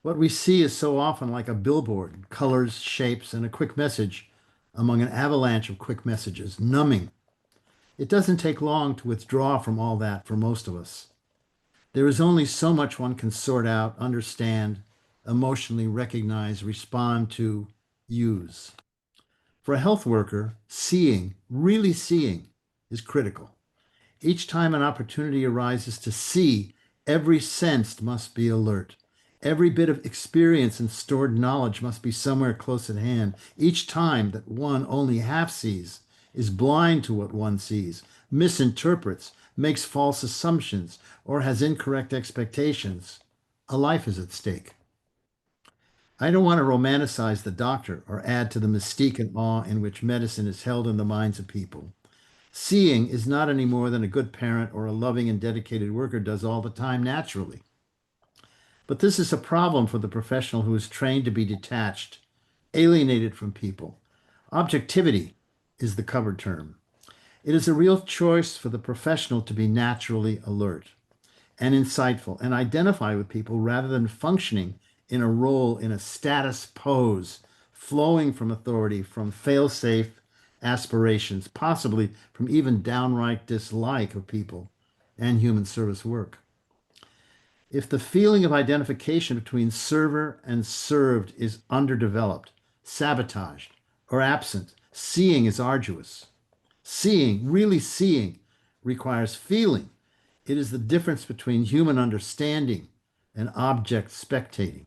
What we see is so often like a billboard, colors, shapes, and a quick message among an avalanche of quick messages, numbing. It doesn't take long to withdraw from all that for most of us. There is only so much one can sort out, understand, emotionally recognize, respond to, use. For a health worker, seeing, really seeing, is critical. Each time an opportunity arises to see, every sense must be alert. Every bit of experience and stored knowledge must be somewhere close at hand. Each time that one only half sees, is blind to what one sees, misinterprets, makes false assumptions, or has incorrect expectations, a life is at stake. I don't want to romanticize the doctor or add to the mystique and awe in which medicine is held in the minds of people. Seeing is not any more than a good parent or a loving and dedicated worker does all the time naturally. But this is a problem for the professional who is trained to be detached, alienated from people. Objectivity is the cover term. It is a real choice for the professional to be naturally alert and insightful and identify with people rather than functioning in a role in a status pose, flowing from authority, from fail-safe aspirations, possibly from even downright dislike of people and human service work. If the feeling of identification between server and served is underdeveloped, sabotaged, or absent, seeing is arduous. Seeing, really seeing, requires feeling. It is the difference between human understanding and object spectating.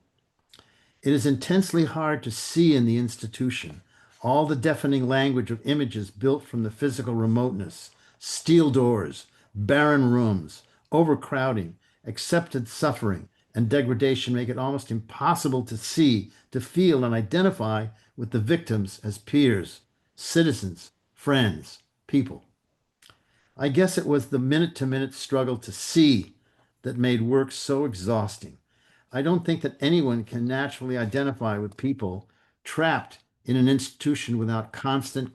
It is intensely hard to see in the institution all the deafening language of images built from the physical remoteness, steel doors, barren rooms, overcrowding, accepted suffering, and degradation make it almost impossible to see, to feel, and identify with the victims as peers, citizens, friends, people. I guess it was the minute-to-minute struggle to see that made work so exhausting. I don't think that anyone can naturally identify with people trapped in an institution without constant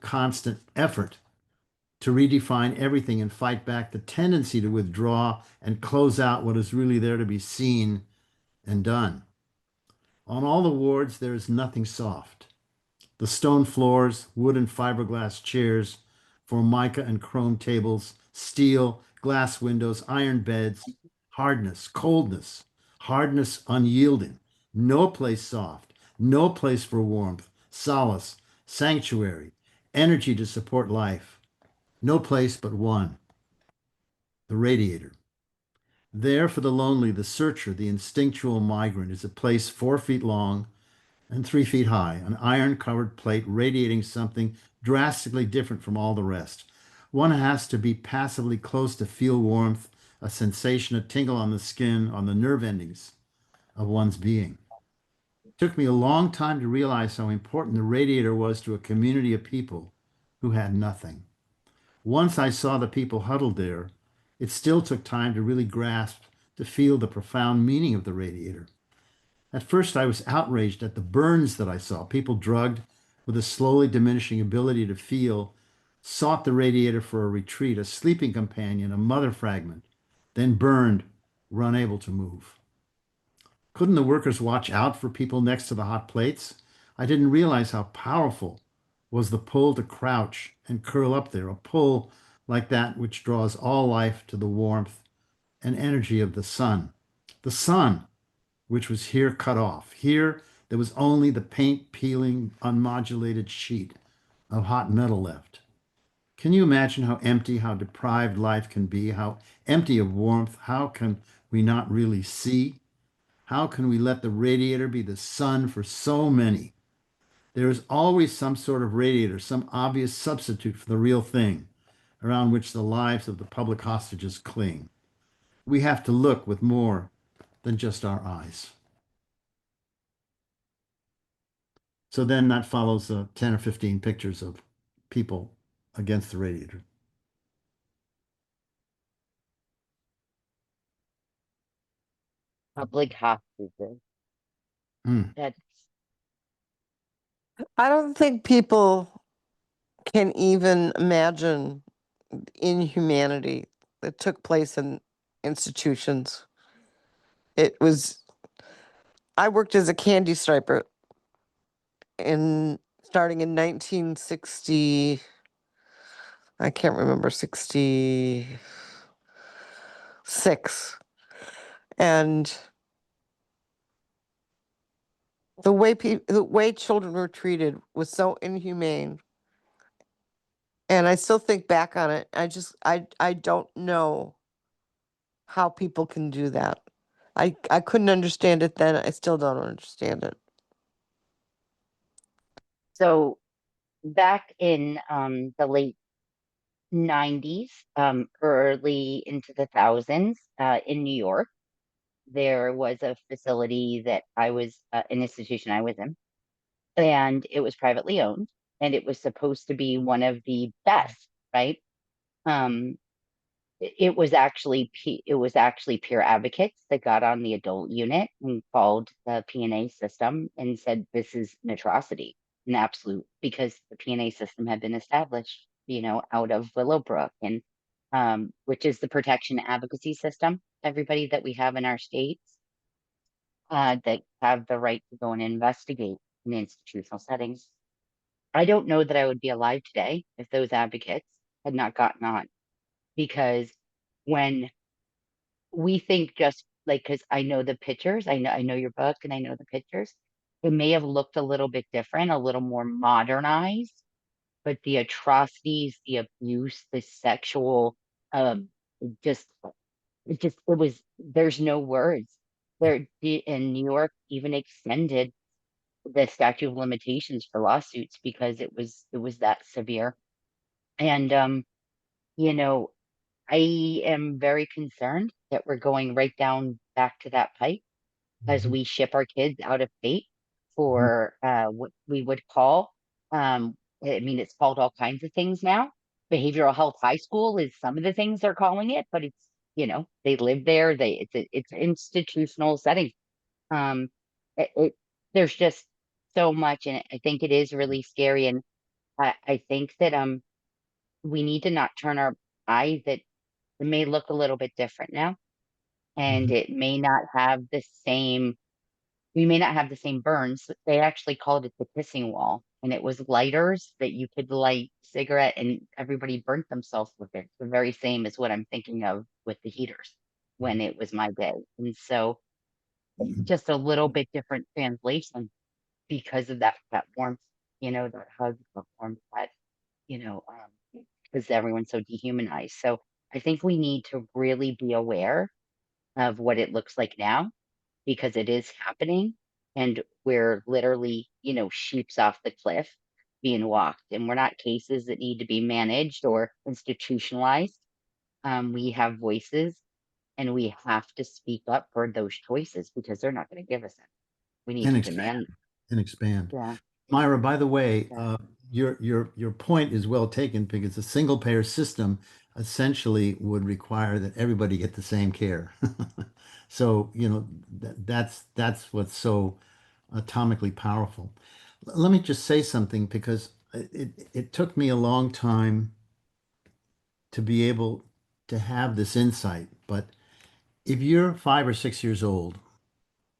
effort to redefine everything and fight back the tendency to withdraw and close out what is really there to be seen and done. On all the wards, there is nothing soft. The stone floors, wood and fiberglass chairs, formica and chrome tables, steel, glass windows, iron beds, hardness, coldness, hardness unyielding. No place soft, no place for warmth, solace, sanctuary, energy to support life. No place but one, the radiator. There for the lonely, the searcher, the instinctual migrant is a place 4 feet long and 3 feet high, an iron-covered plate radiating something drastically different from all the rest. One has to be passively close to feel warmth, a sensation, a tingle on the skin, on the nerve endings of one's being. It took me a long time to realize how important the radiator was to a community of people who had nothing. Once I saw the people huddled there, it still took time to really grasp, to feel the profound meaning of the radiator. At first, I was outraged at the burns that I saw. People drugged with a slowly diminishing ability to feel, sought the radiator for a retreat, a sleeping companion, a mother fragment, then burned, were unable to move. Couldn't the workers watch out for people next to the hot plates? I didn't realize how powerful was the pull to crouch and curl up there, a pull like that which draws all life to the warmth and energy of the sun. The sun, which was here cut off. Here, there was only the paint-peeling, unmodulated sheet of hot metal left. Can you imagine how empty, how deprived life can be, how empty of warmth? How can we not really see? How can we let the radiator be the sun for so many? There is always some sort of radiator, some obvious substitute for the real thing around which the lives of the public hostages cling. We have to look with more than just our eyes. So then that follows 10 or 15 pictures of people against the radiator. Public hostages. Mm. That's I don't think people can even imagine inhumanity that took place in institutions. It was, I worked as a candy striper starting in 1960, I can't remember, 66. And The way children were treated was so inhumane. And I still think back on it. I don't know how people can do that. I couldn't understand it then. I still don't understand it. So back in the late 90s, early into the thousands, in New York, there was a facility that I was, an institution I was in, and it was privately owned, and it was supposed to be one of the best, right? Um, it was actually peer advocates that got on the adult unit and called the P&A system and said this is an atrocity, an absolute, because the P&A system had been established, out of Willowbrook, and which is the protection advocacy system. Everybody that we have in our states, that have the right to go and investigate in institutional settings. I don't know that I would be alive today if those advocates had not gotten on, because when we think, just like, because I know the pictures, I know your book and I know the pictures, it may have looked a little bit different, a little more modernized, but the atrocities, the abuse, the sexual, um just it was, there's no words there. In New York even extended the statute of limitations for lawsuits because it was that severe. And you know I am very concerned that we're going right down back to that pipe as Mhm. we ship our kids out of state Mhm. for what we would call, I mean, it's called all kinds of things now. Behavioral health high school is some of the things they're calling it, but it's, they live there. It's institutional setting. Um, there's just so much, and I think it is really scary. And I think that we need to not turn our eye, that it may look a little bit different now, and Mhm. it may not have the same, we may not have the same burns. They actually called it the kissing wall, and it was lighters that you could light cigarette, and everybody burnt themselves with it. The very same as what I'm thinking of with the heaters when it was my day. And so just a little bit different translation because of that warmth, that hug, that warmth, that, because everyone's so dehumanized. So I think we need to really be aware of what it looks like now, because it is happening, and we're literally, sheeps off the cliff being walked, and we're not cases that need to be managed or institutionalized. We have voices, and we have to speak up for those choices because they're not going to give us it. We need And to expand demand. and expand. Yeah, Myra, by the way, yeah. your point is well taken because a single payer system essentially would require that everybody get the same care. So, that's what's so atomically powerful. Let me just say something because it took me a long time to be able to have this insight. But if you're 5 or 6 years old,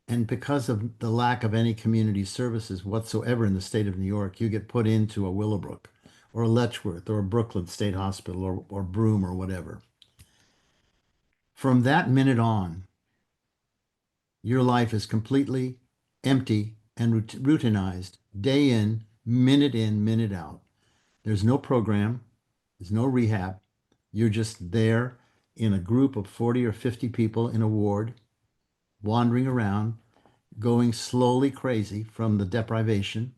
and because of the lack of any community services whatsoever in the state of New York, you get put into a Willowbrook or a Letchworth or a Brooklyn State Hospital or Broome or whatever. From that minute on, your life is completely empty and routinized, day in, minute out. There's no program, there's no rehab. You're just there in a group of 40 or 50 people in a ward, wandering around, going slowly crazy from the deprivation,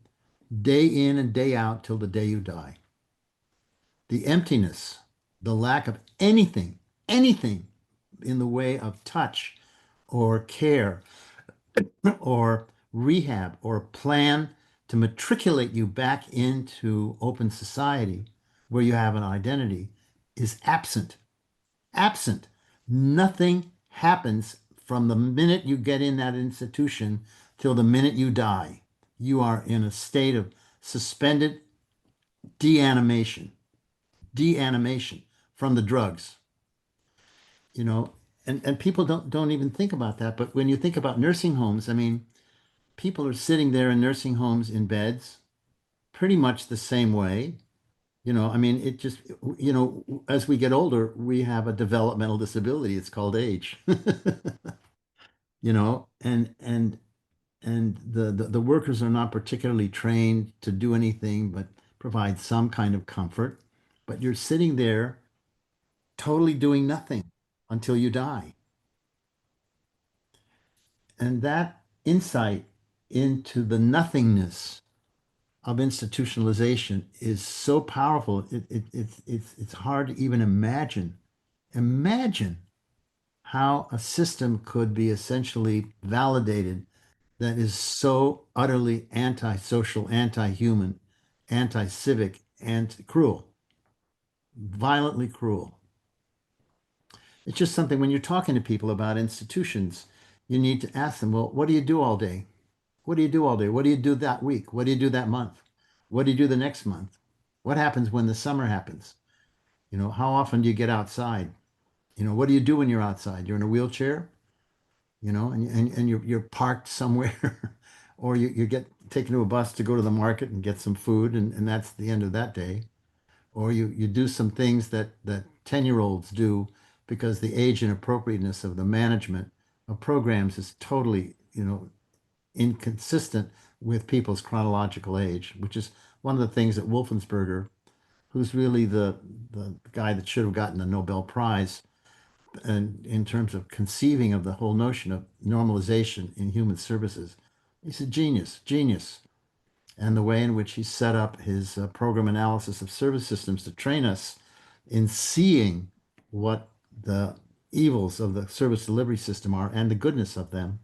day in and day out till the day you die. The emptiness, the lack of anything in the way of touch or care or rehab or plan to matriculate you back into open society where you have an identity is absent. Absent. Nothing happens from the minute you get in that institution till the minute you die. You are in a state of suspended deanimation, deanimation from the drugs, you know. And people don't even think about that. But when you think about nursing homes, I mean, people are sitting there in nursing homes in beds pretty much the same way. I mean, it just, as we get older, we have a developmental disability. It's called age. And and the workers are not particularly trained to do anything but provide some kind of comfort. But you're sitting there totally doing nothing until you die. And that insight into the nothingness of institutionalization is so powerful. It's hard to even imagine. Imagine how a system could be essentially validated that is so utterly antisocial, anti-human, anti-civic, and cruel, violently cruel. It's just something when you're talking to people about institutions, you need to ask them, well, what do you do all day? What do you do all day? What do you do that week? What do you do that month? What do you do the next month? What happens when the summer happens? How often do you get outside? What do you do when you're outside? You're in a wheelchair, and you're parked somewhere, or you get taken to a bus to go to the market and get some food, and that's the end of that day. Or you do some things that 10-year-olds do because the age and appropriateness of the management of programs is totally, inconsistent with people's chronological age, which is one of the things that Wolfensberger, who's really the guy that should have gotten the Nobel Prize, and in terms of conceiving of the whole notion of normalization in human services, he's a genius, genius. And the way in which he set up his program analysis of service systems to train us in seeing what the evils of the service delivery system are and the goodness of them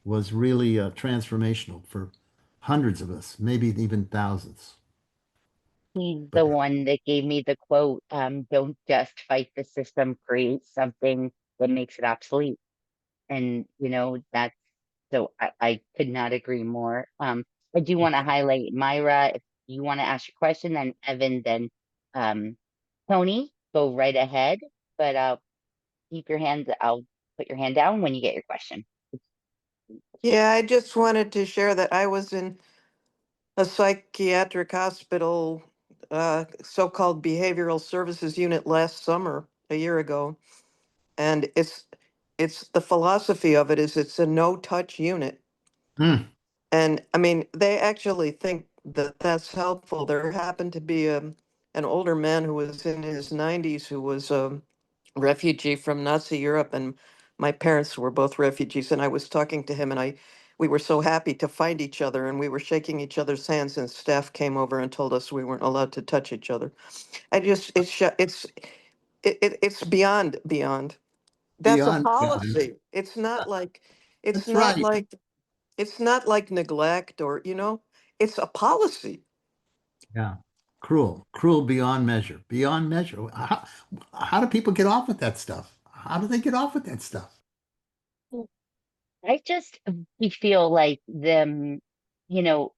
was really transformational for hundreds of us, maybe even thousands. He's But the one that gave me the quote, don't just fight the system, create something that makes it obsolete. And, that's so I could not agree more. I do want to highlight Myra. If you want to ask your question, then Evan, then um, Tony, go right ahead. But I'll put your hand down when you get your question. Yeah, I just wanted to share that I was in a psychiatric hospital, so-called behavioral services unit last summer, a year ago. And it's the philosophy of it is it's a no-touch unit. hmm, And I mean, they actually think that that's helpful. There happened to be an older man who was in his 90s who was a refugee from Nazi Europe, and my parents were both refugees. And I was talking to him, and we were so happy to find each other, and we were shaking each other's hands. And staff came over and told us we weren't allowed to touch each other. I just it's beyond. That's a beyond. policy. It's That's not right. like it's not like neglect or, it's a policy. Yeah. Cruel, cruel beyond measure, beyond measure. How do people get off with that stuff? How do they get off with that stuff? I just we feel like them, you know,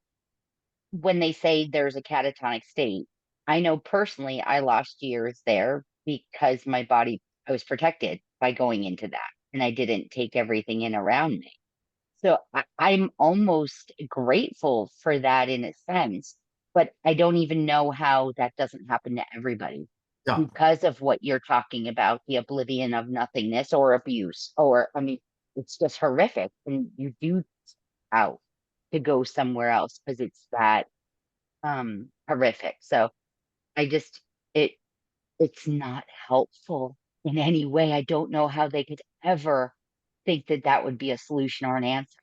when they say there's a catatonic state. I know personally I lost years there because my body, I was protected by going into that and I didn't take everything in around me. So I'm almost grateful for that in a sense, but I don't even know how that doesn't happen to everybody Yeah. because of what you're talking about, the oblivion of nothingness or abuse, or I mean, it's just horrific. And you do out to go somewhere else because it's that horrific. So I just it it's not helpful in any way. I don't know how they could ever think that that would be a solution or an answer.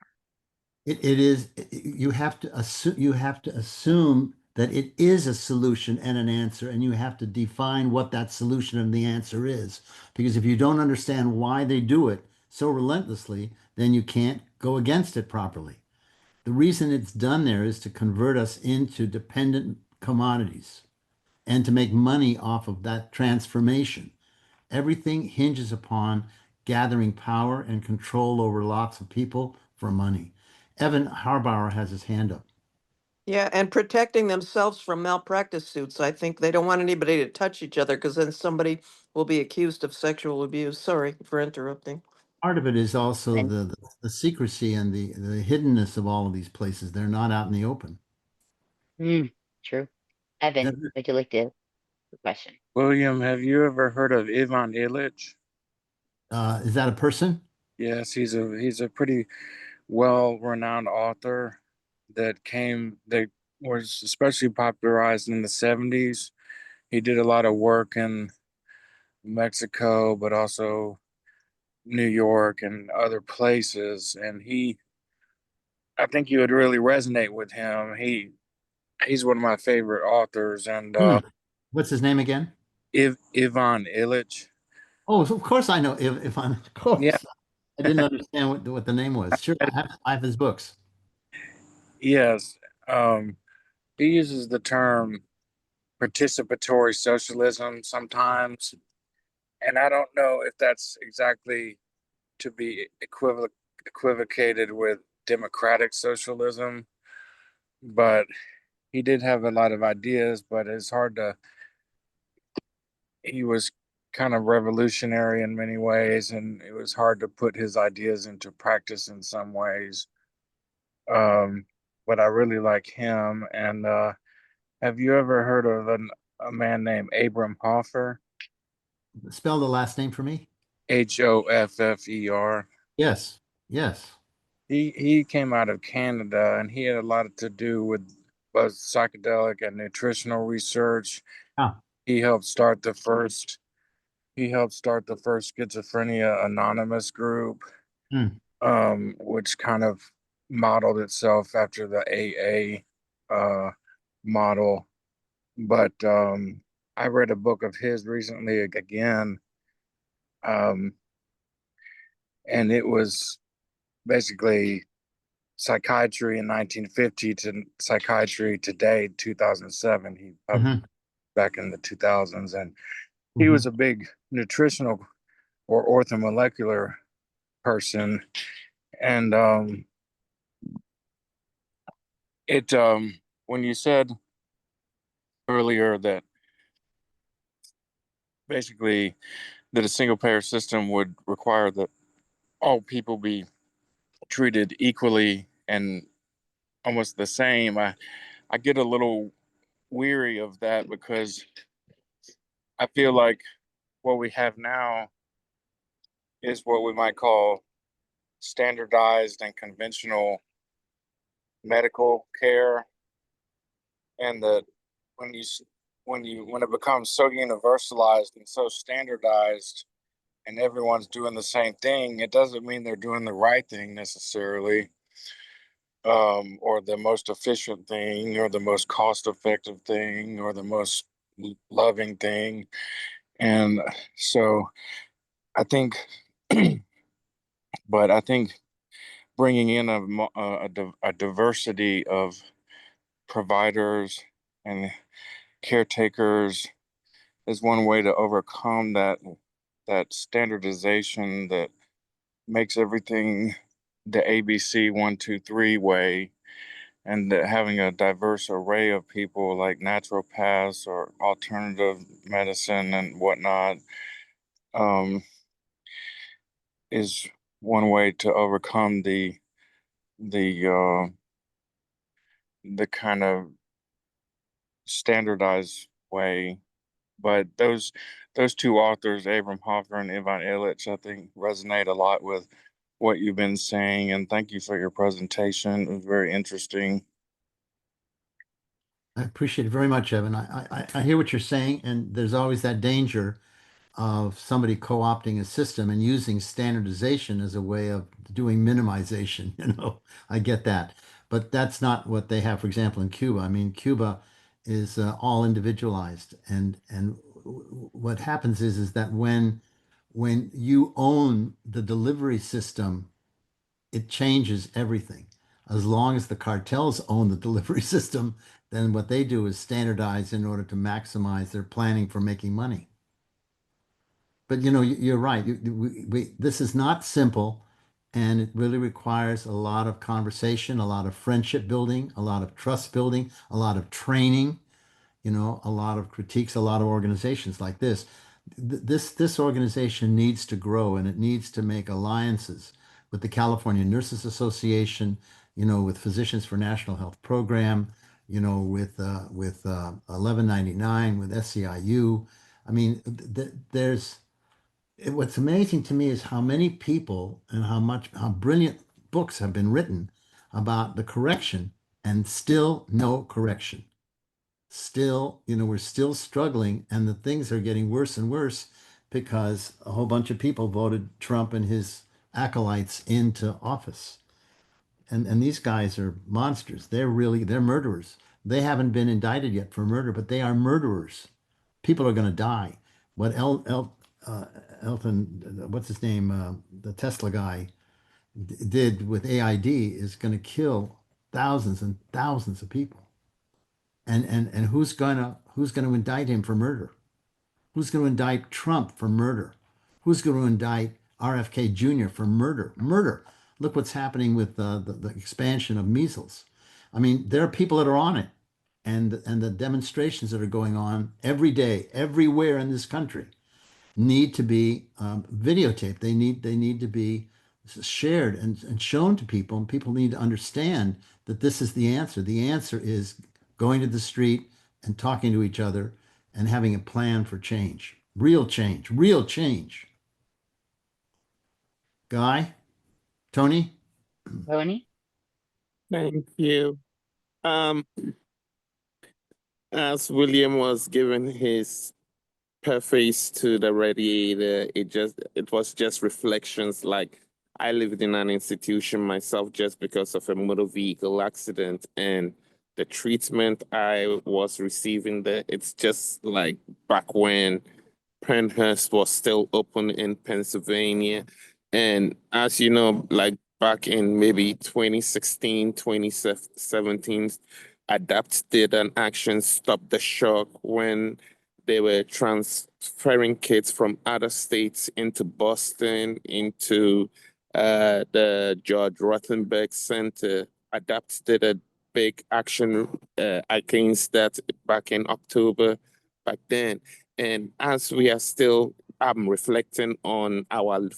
It is, you have to assume that it is a solution and an answer, and you have to define what that solution and the answer is. Because if you don't understand why they do it so relentlessly, then you can't go against it properly. The reason it's done there is to convert us into dependent commodities and to make money off of that transformation. Everything hinges upon gathering power and control over lots of people for money. Evan Harbauer has his hand up. Yeah, and protecting themselves from malpractice suits. I think they don't want anybody to touch each other because then somebody will be accused of sexual abuse. Sorry for interrupting. Part of it is also And the secrecy and the hiddenness of all of these places. They're not out in the open. mm, true. Evan, Evan, would you like to the question? William, have you ever heard of Ivan Illich? is that a person? Yes, he's a pretty well-renowned author that was especially popularized in the 70s. He did a lot of work in Mexico, but also New York and other places. And I think you would really resonate with him. He's one of my favorite authors, and Hmm. What's his name again? Ivan Illich. Oh, of course I know if I'm, of Yeah, course. I didn't understand what the name was. Sure, I have his books. yes. Um, he uses the term participatory socialism sometimes, and I don't know if that's exactly to be equivocated with democratic socialism, but he did have a lot of ideas, but it's hard to, he was kind of revolutionary in many ways, and it was hard to put his ideas into practice in some ways. Um, but I really like him. And have you ever heard of a man named Abram Hoffer? Spell the last name for me. Hofffer. Yes, yes. He came out of Canada, and he had a lot to do with both psychedelic and nutritional research. Ah, He helped start the first he helped start the first schizophrenia anonymous group, hmm. which kind of modeled itself after the AA model. But I read a book of his recently again, um, and it was basically psychiatry in 1950 to psychiatry today, 2007. He published Hmm. back in the 2000s, and he Hmm. was a big nutritional or orthomolecular person. And it when you said earlier that basically that a single payer system would require that all people be treated equally and almost the same, I get a little weary of that because I feel like what we have now is what we might call standardized and conventional medical care, and that when you when it becomes so universalized and so standardized and everyone's doing the same thing, it doesn't mean they're doing the right thing necessarily, or the most efficient thing, or the most cost effective thing, or the most loving thing. And so I think, but I think bringing in a diversity of providers and caretakers is one way to overcome that standardization that makes everything the ABC 1, 2, 3 way, and that having a diverse array of people like naturopaths or alternative medicine and whatnot, um, is one way to overcome the the kind of standardized way. But those two authors, Abram Hoffer and Ivan Illich, I think resonate a lot with what you've been saying. And thank you for your presentation. It was very interesting. I appreciate it very much, Evan. I hear what you're saying, and there's always that danger of somebody co-opting a system and using standardization as a way of doing minimization. I get that. But that's not what they have, for example, in Cuba. I mean, Cuba is all individualized. And what happens is that when you own the delivery system, it changes everything. As long as the cartels own the delivery system, then what they do is standardize in order to maximize their planning for making money. But you're right. This is not simple, and it really requires a lot of conversation, a lot of friendship building, a lot of trust building, a lot of training, a lot of critiques, a lot of organizations like this. This organization needs to grow, and it needs to make alliances with the California Nurses Association, with Physicians for National Health Program, with 1199, with SEIU. I mean, what's amazing to me is how many people and how brilliant books have been written about the correction, and still no correction. Still, we're still struggling, and the things are getting worse and worse because a whole bunch of people voted Trump and his acolytes into office. And these guys are monsters. They're murderers. They haven't been indicted yet for murder, but they are murderers. People are going to die. What Elton, what's his name, the Tesla guy, did with AID is going to kill thousands and thousands of people. And who's gonna indict him for murder? Who's going to indict Trump for murder? Who's going to indict RFK Jr. for murder? Murder. Look what's happening with the expansion of measles. I mean, there are people that are on it, and the demonstrations that are going on every day, everywhere in this country, need to be videotaped. They need to be shared and shown to people, and people need to understand that this is the answer. The answer is going to the street and talking to each other and having a plan for change. Real change. Real change. Guy? Tony? Tony? Thank you. Um, as William was giving his preface to the radiator, it was just reflections. Like, I lived in an institution myself just because of a motor vehicle accident, and the treatment I was receiving there, it's just like back when Penhurst was still open in Pennsylvania. And as you know, like back in maybe 2016, 2017, ADAPT did an action Stop the Shock when they were transferring kids from other states into Boston, into the George Rothenberg Center. ADAPT did a big action against that back in October back then. And as we are still reflecting on our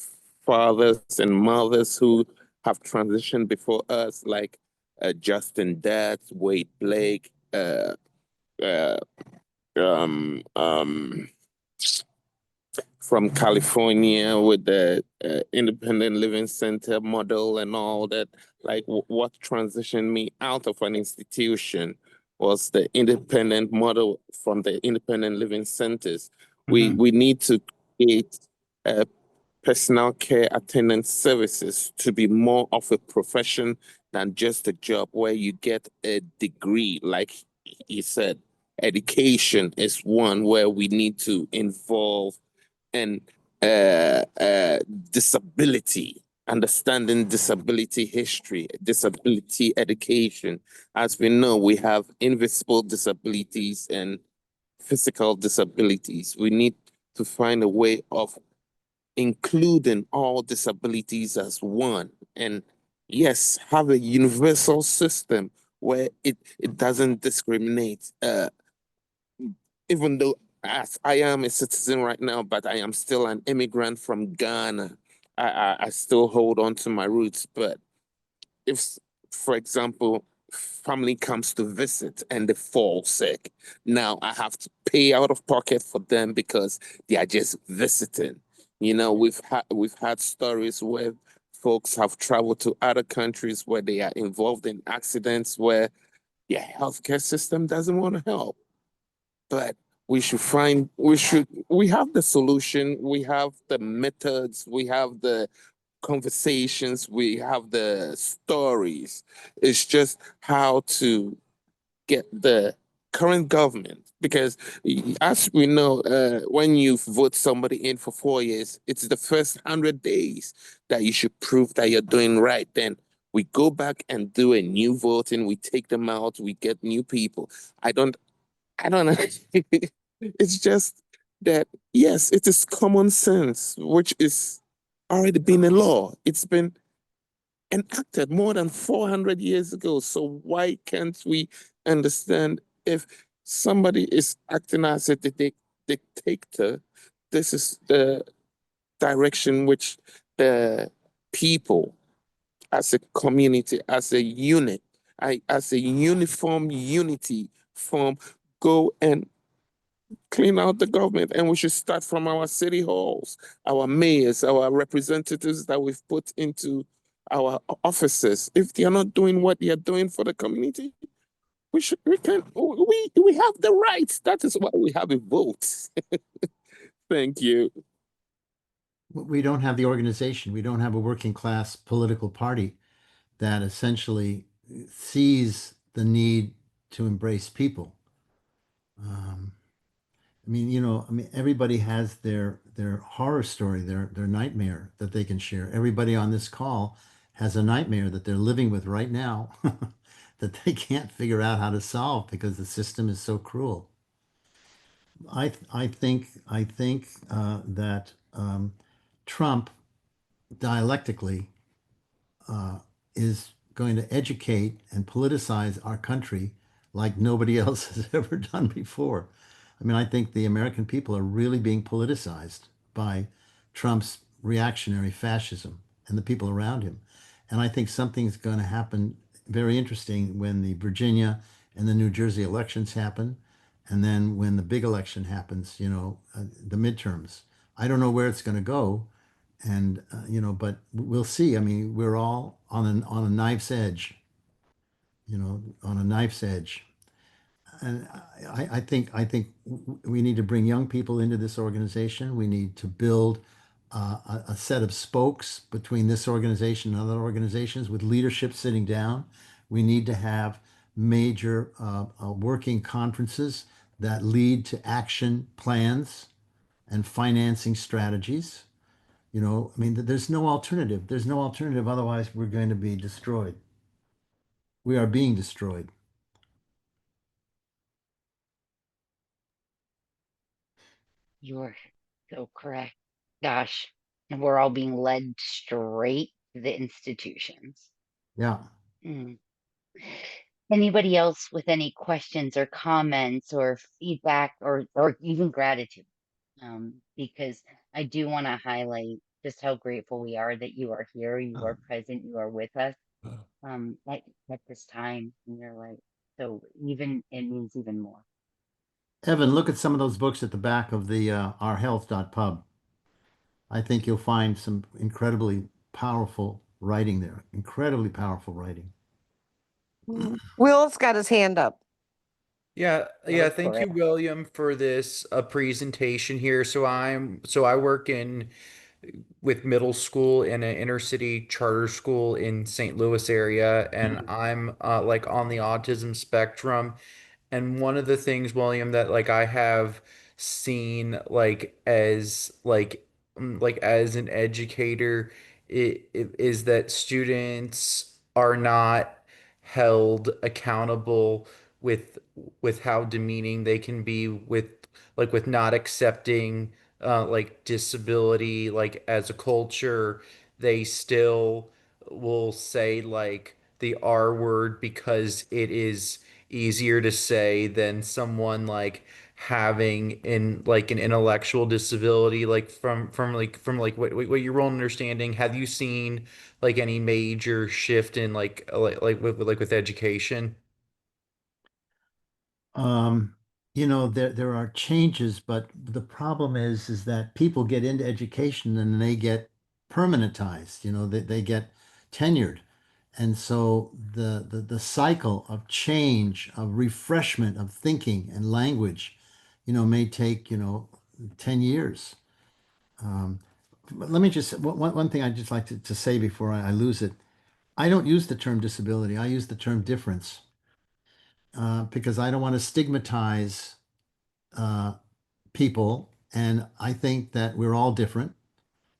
fathers and mothers who have transitioned before us, like Justin Dad, Wade Blake, uh, from California with the independent living center model and all that, like what transitioned me out of an institution was the independent model from the independent living centers. We need to create personal care attendant services to be more of a profession than just a job where you get a degree. Like he said, education is one where we need to involve and disability, understanding disability history, disability education. As we know, we have invisible disabilities and physical disabilities. We need to find a way of including all disabilities as one. And yes, have a universal system where it doesn't discriminate. Even though as I am a citizen right now, but I am still an immigrant from Ghana. I still hold on to my roots. But if, for example, family comes to visit and they fall sick, now I have to pay out of pocket for them because they are just visiting. You know, we've had stories where folks have traveled to other countries where they are involved in accidents where their healthcare system doesn't want to help. But we have the solution, we have the methods, we have the conversations, we have the stories. It's just how to get the current government, because as we know, when you vote somebody in for 4 years, it's the first 100 days that you should prove that you're doing right. Then we go back and do a new voting, we take them out, we get new people. I don't know. It's just that, yes, it is common sense, which is already been a law. It's been enacted more than 400 years ago. So why can't we understand if somebody is acting as a dictator, this is the direction which the people as a community, as a unit, as a uniform unity form, go and clean out the government. And we should start from our city halls, our mayors, our representatives that we've put into our officers, if they are not doing what they are doing for the community, we have the rights. That is why we have a vote. Thank you. We don't have the organization. We don't have a working class political party that essentially sees the need to embrace people. Um, I mean, everybody has their horror story, their nightmare that they can share. Everybody on this call has a nightmare that they're living with right now that they can't figure out how to solve because the system is so cruel. I think that Trump dialectically is going to educate and politicize our country like nobody else has ever done before. I mean, I think the American people are really being politicized by Trump's reactionary fascism and the people around him. And I think something's going to happen very interesting when the Virginia and the New Jersey elections happen. And then when the big election happens, the midterms. I don't know where it's going to go, and but we'll see. I mean, we're all on a knife's edge, on a knife's edge. And we need to bring young people into this organization. We need to build a set of spokes between this organization and other organizations with leadership sitting down. We need to have major working conferences that lead to action plans and financing strategies. I mean, there's no alternative. There's no alternative. Otherwise, we're going to be destroyed. We are being destroyed. You're so correct. Gosh, and we're all being led straight to the institutions. Yeah. Mm. Anybody else with any questions or comments or feedback or even gratitude? Because I do want to highlight just how grateful we are that you are here, you are present, you are with us at this time in your life. So even it means even more. Evan, look at some of those books at the back of the ourhealth.pub. I think you'll find some incredibly powerful writing there. Incredibly powerful writing. Will's got his hand up. Yeah, Look thank for you, it. William, for this presentation here. So I work in with middle school in an inner city charter school in St. Louis area, and I'm like on the autism spectrum. And one of the things, William, that like I have seen like as an educator, it is that students are not held accountable with with how demeaning they can be with not accepting like disability like as a culture. They still will say like the R word because it is easier to say than someone like having in like an intellectual disability. Like from what your own understanding, have you seen like any major shift in with education? Um, there are changes, but the problem is that people get into education and they get permanentized, they get tenured. And so the cycle of change, of refreshment of thinking and language, may take, 10 years. But let me just, one thing I'd just like to say before I lose it. I don't use the term disability. I use the term difference because I don't want to stigmatize uh, people. And I think that we're all different.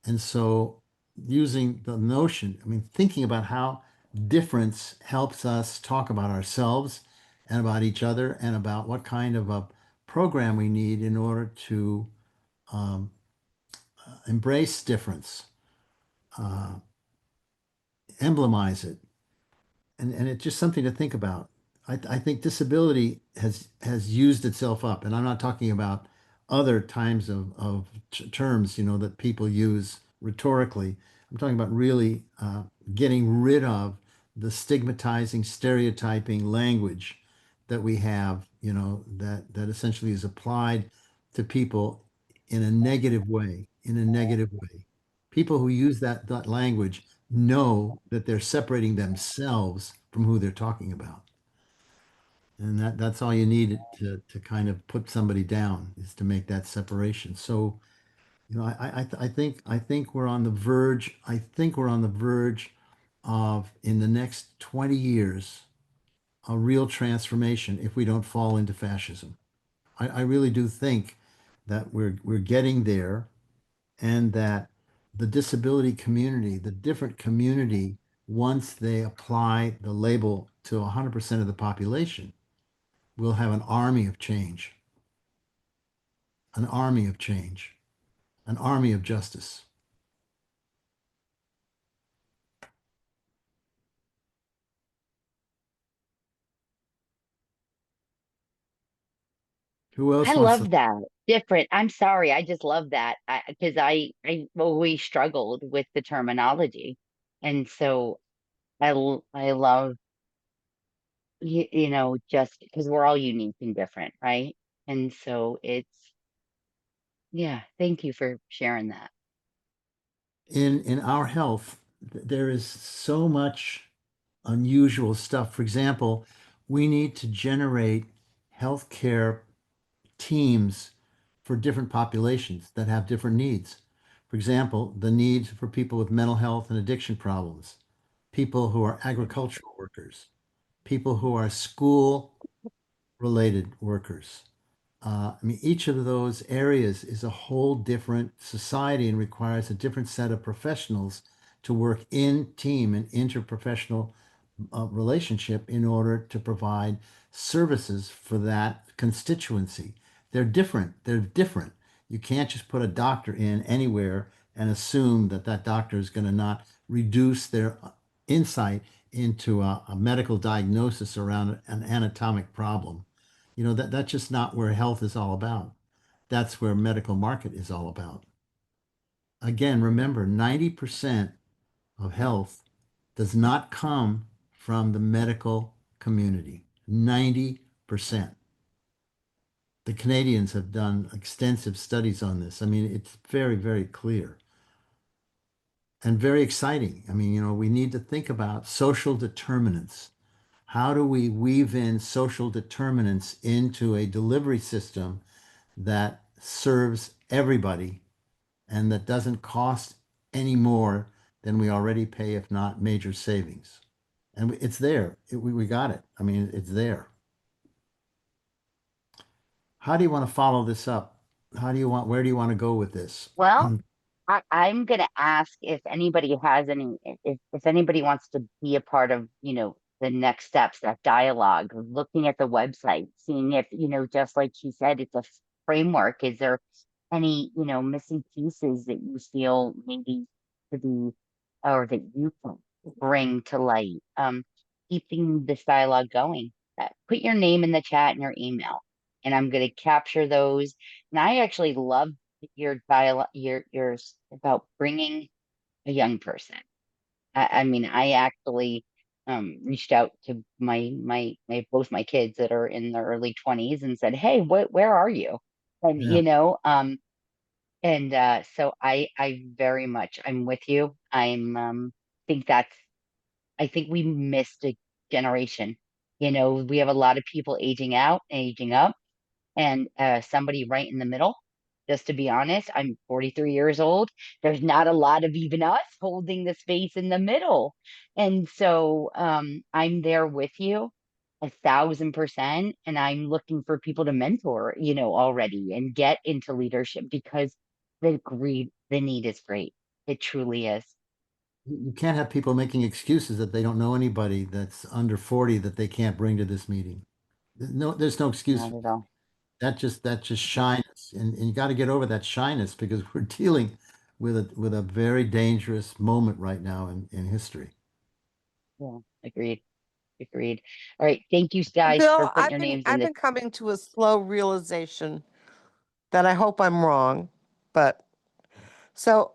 And so, using the notion, I mean, thinking about how difference helps us talk about ourselves and about each other and about what kind of a program we need in order to um, embrace difference, uh, emblemize it, and it's just something to think about. I think disability has used itself up, and I'm not talking about other times of terms, that people use rhetorically. I'm talking about really getting rid of the stigmatizing, stereotyping language that we have, that essentially is applied to people in a negative way, in a negative way. People who use that language know that they're separating themselves from who they're talking about. And that's all you need to kind of put somebody down, is to make that separation. So, I think we're on the verge. I think we're on the verge of, in the next 20 years, a real transformation if we don't fall into fascism. I really do think that we're getting there, and that the disability community, the different community, once they apply the label to 100% of the population, will have an army of change, an army of change, an army of justice. Who I else wants to? love that. Different. I'm sorry. I just love that because I always struggled with the terminology. And so I love, just because we're all unique and different, right? And so yeah, thank you for sharing that. In our health, there is so much unusual stuff. For example, we need to generate healthcare teams for different populations that have different needs. For example, the need for people with mental health and addiction problems, people who are agricultural workers, people who are school related workers. I mean, each of those areas is a whole different society and requires a different set of professionals to work in team and interprofessional relationship in order to provide services for that constituency. They're different. They're different. You can't just put a doctor in anywhere and assume that that doctor is going to not reduce their insight into a medical diagnosis around an anatomic problem. That's just not where health is all about. That's where medical market is all about. Again, remember, 90% of health does not come from the medical community. 90%. The Canadians have done extensive studies on this. I mean, it's very, very clear and very exciting. I mean, we need to think about social determinants. How do we weave in social determinants into a delivery system that serves everybody and that doesn't cost any more than we already pay, if not major savings? And it's there. We got it. I mean, it's there. How do you want to follow this up? Where do you want to go with this? Well, I'm going to ask if anybody has if anybody wants to be a part of, the next steps, that dialogue, looking at the website, seeing if, just like she said, it's a framework. Is there any, missing pieces that you feel maybe to be, or that you can bring to light? Keeping this dialogue going. Put your name in the chat and your email, and I'm going to capture those. And I actually love your dialogue, yours about bringing a young person. I mean, I actually reached out to both my kids that are in their early 20s and said, "Hey, where are you?" And Yeah. so I very much, I'm with you. Think that's I think we missed a generation. We have a lot of people aging out, aging up, and somebody right in the middle. Just to be honest, I'm 43 years old. There's not a lot of even us holding the space in the middle. And so I'm there with you 1,000%. And I'm looking for people to mentor, already and get into leadership because the need is great. It truly is. You can't have people making excuses that they don't know anybody that's under 40 that they can't bring to this meeting. No, there's no excuse. Not at all. That's just shyness. And you got to get over that shyness, because we're dealing with a very dangerous moment right now in history. Yeah, agreed. Agreed. All right. Thank you guys for Bill, putting your names in I've this. been coming to a slow realization that I hope I'm wrong, but so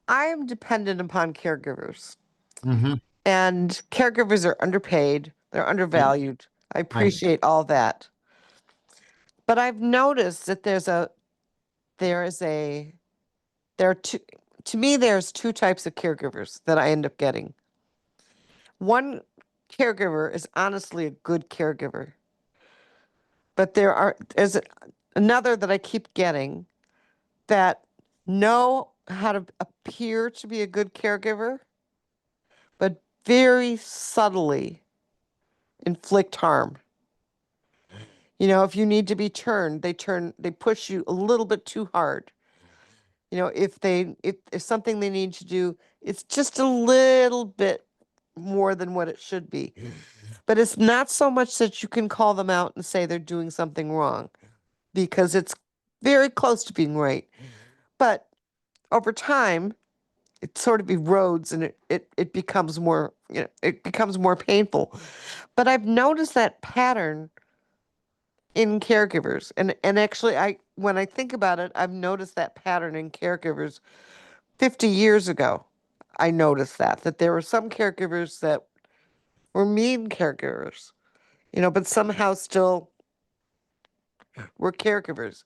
I am dependent upon caregivers, Hmm. and caregivers are underpaid, they're undervalued. I Right. appreciate all that. But I've noticed that there is a there are to me, there's two types of caregivers that I end up getting. One caregiver is honestly a good caregiver, but there's another that I keep getting that know how to appear to be a good caregiver, but very subtly inflict harm. You know, if you need to be turned, they push you a little bit too hard. You know, if something they need to do, it's just a little bit more than what it should be. But it's not so much that you can call them out and say they're doing something wrong, because it's very close to being right. But over time, it sort of erodes and it becomes more, it becomes more painful. But I've noticed that pattern in caregivers. And actually when I think about it, I've noticed that pattern in caregivers 50 years ago. I noticed that there were some caregivers that were mean caregivers, but somehow still were caregivers.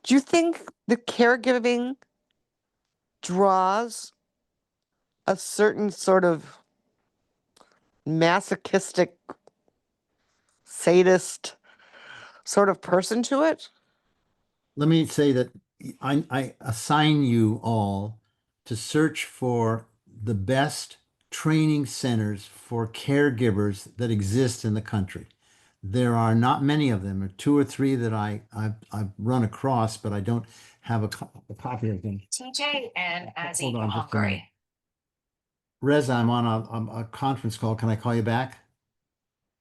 Do you think the caregiving draws a certain sort of masochistic, sadist sort of person to it? Let me say that I assign you all to search for the best training centers for caregivers that exist in the country. There are not many of them, or two or three that I've run across, but I don't have a copy of them. TJ and Azzy Hold on just a Hungary. minute. Reza, I'm on a conference call. Can I call you back?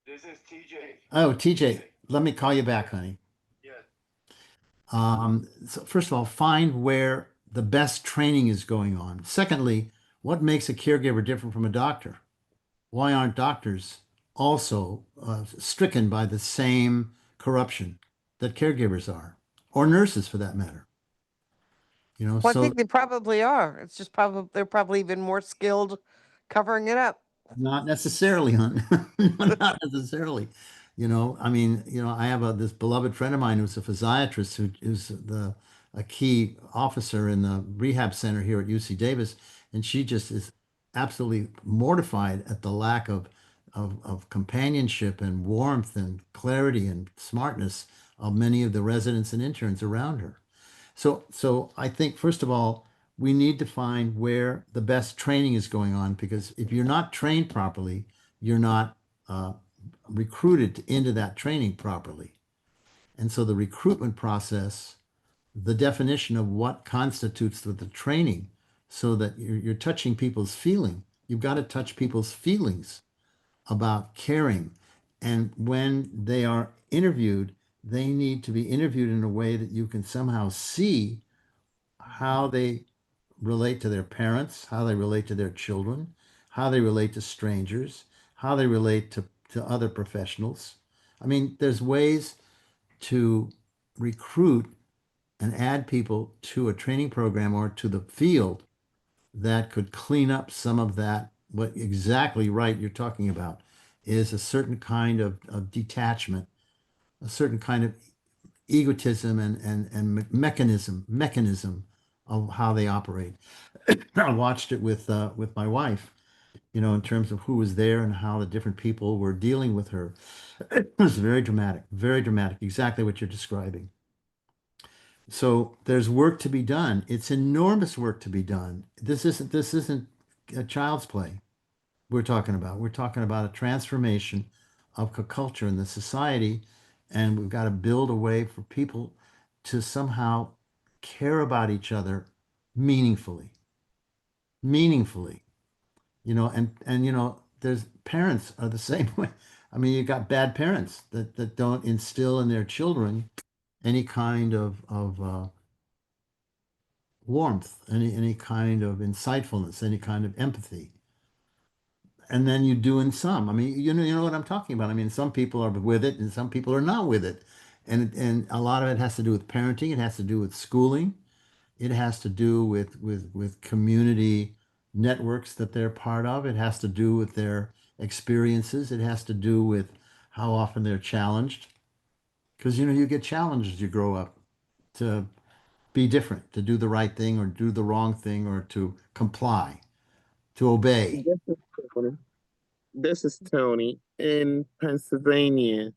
This is TJ. Oh, TJ, let me call you back, honey. Yes. So first of all, find where the best training is going on. Secondly, what makes a caregiver different from a doctor? Why aren't doctors also stricken by the same corruption that caregivers are, or nurses for that matter? Well, I So think they probably are. It's just probably they're probably even more skilled covering it up. not necessarily, hon. Not necessarily. I mean, I have this beloved friend of mine who's a physiatrist who's a key officer in the rehab center here at UC Davis, and she just is absolutely mortified at the lack of companionship and warmth and clarity and smartness of many of the residents and interns around her. So I think first of all, we need to find where the best training is going on, because if you're not trained properly, you're not recruited into that training properly. And so the recruitment process, the definition of what constitutes the training, so that you're touching people's feeling. You've got to touch people's feelings about caring. And when they are interviewed, they need to be interviewed in a way that you can somehow see how they relate to their parents, how they relate to their children, how they relate to strangers, how they relate to other professionals. I mean, there's ways to recruit and add people to a training program or to the field that could clean up some of that. What exactly right you're talking about is a certain kind of detachment, a certain kind of egotism and mechanism of how they operate. I watched it with my wife, in terms of who was there and how the different people were dealing with her. It was very dramatic, exactly what you're describing. So there's work to be done. It's enormous work to be done. This isn't a child's play we're talking about. We're talking about a transformation of culture in the society, and we've got to build a way for people to somehow care about each other meaningfully. Meaningfully. And there's parents are the same way. I mean, you've got bad parents that don't instill in their children any kind of warmth, any kind of insightfulness, any kind of empathy. And then you do in some. I mean, you know what I'm talking about. I mean, some people are with it and some people are not with it. And a lot of it has to do with parenting, it has to do with schooling, it has to do with community networks that they're part of, it has to do with their experiences, it has to do with how often they're challenged. Because you get challenged as you grow up to be different, to do the right thing or do the wrong thing or to comply, to obey. This is Tony. This is Tony. In Pennsylvania,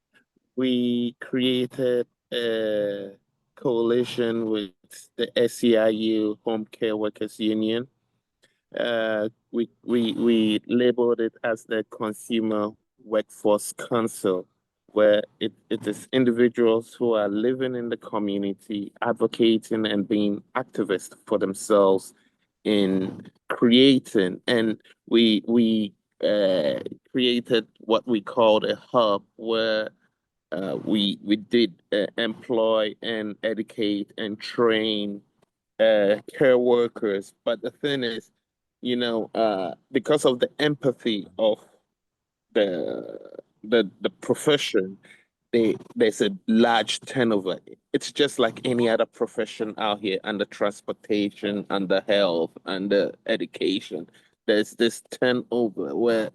we created a coalition with the SEIU Home Care Workers Union. We labeled it as the Consumer Workforce Council, where it is individuals who are living in the community, advocating and being activists for themselves in creating. And we created what we called a hub where we did employ and educate and train care workers. But the thing is, because of the empathy of the the profession, there's a large turnover. It's just like any other profession out here under transportation, under health, under education. There's this turnover where,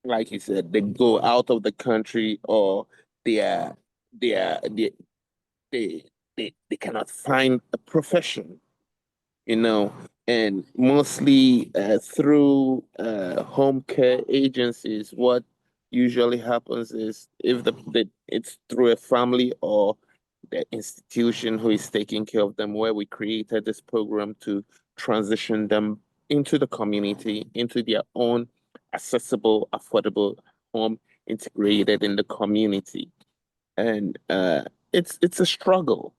like you said, they go out of the country or they are they are they they cannot find a profession, you know, and mostly through home care agencies. What usually happens is if it's through a family or the institution who is taking care of them, where we created this program to transition them into the community, into their own accessible, affordable home integrated in the community. And it's a struggle.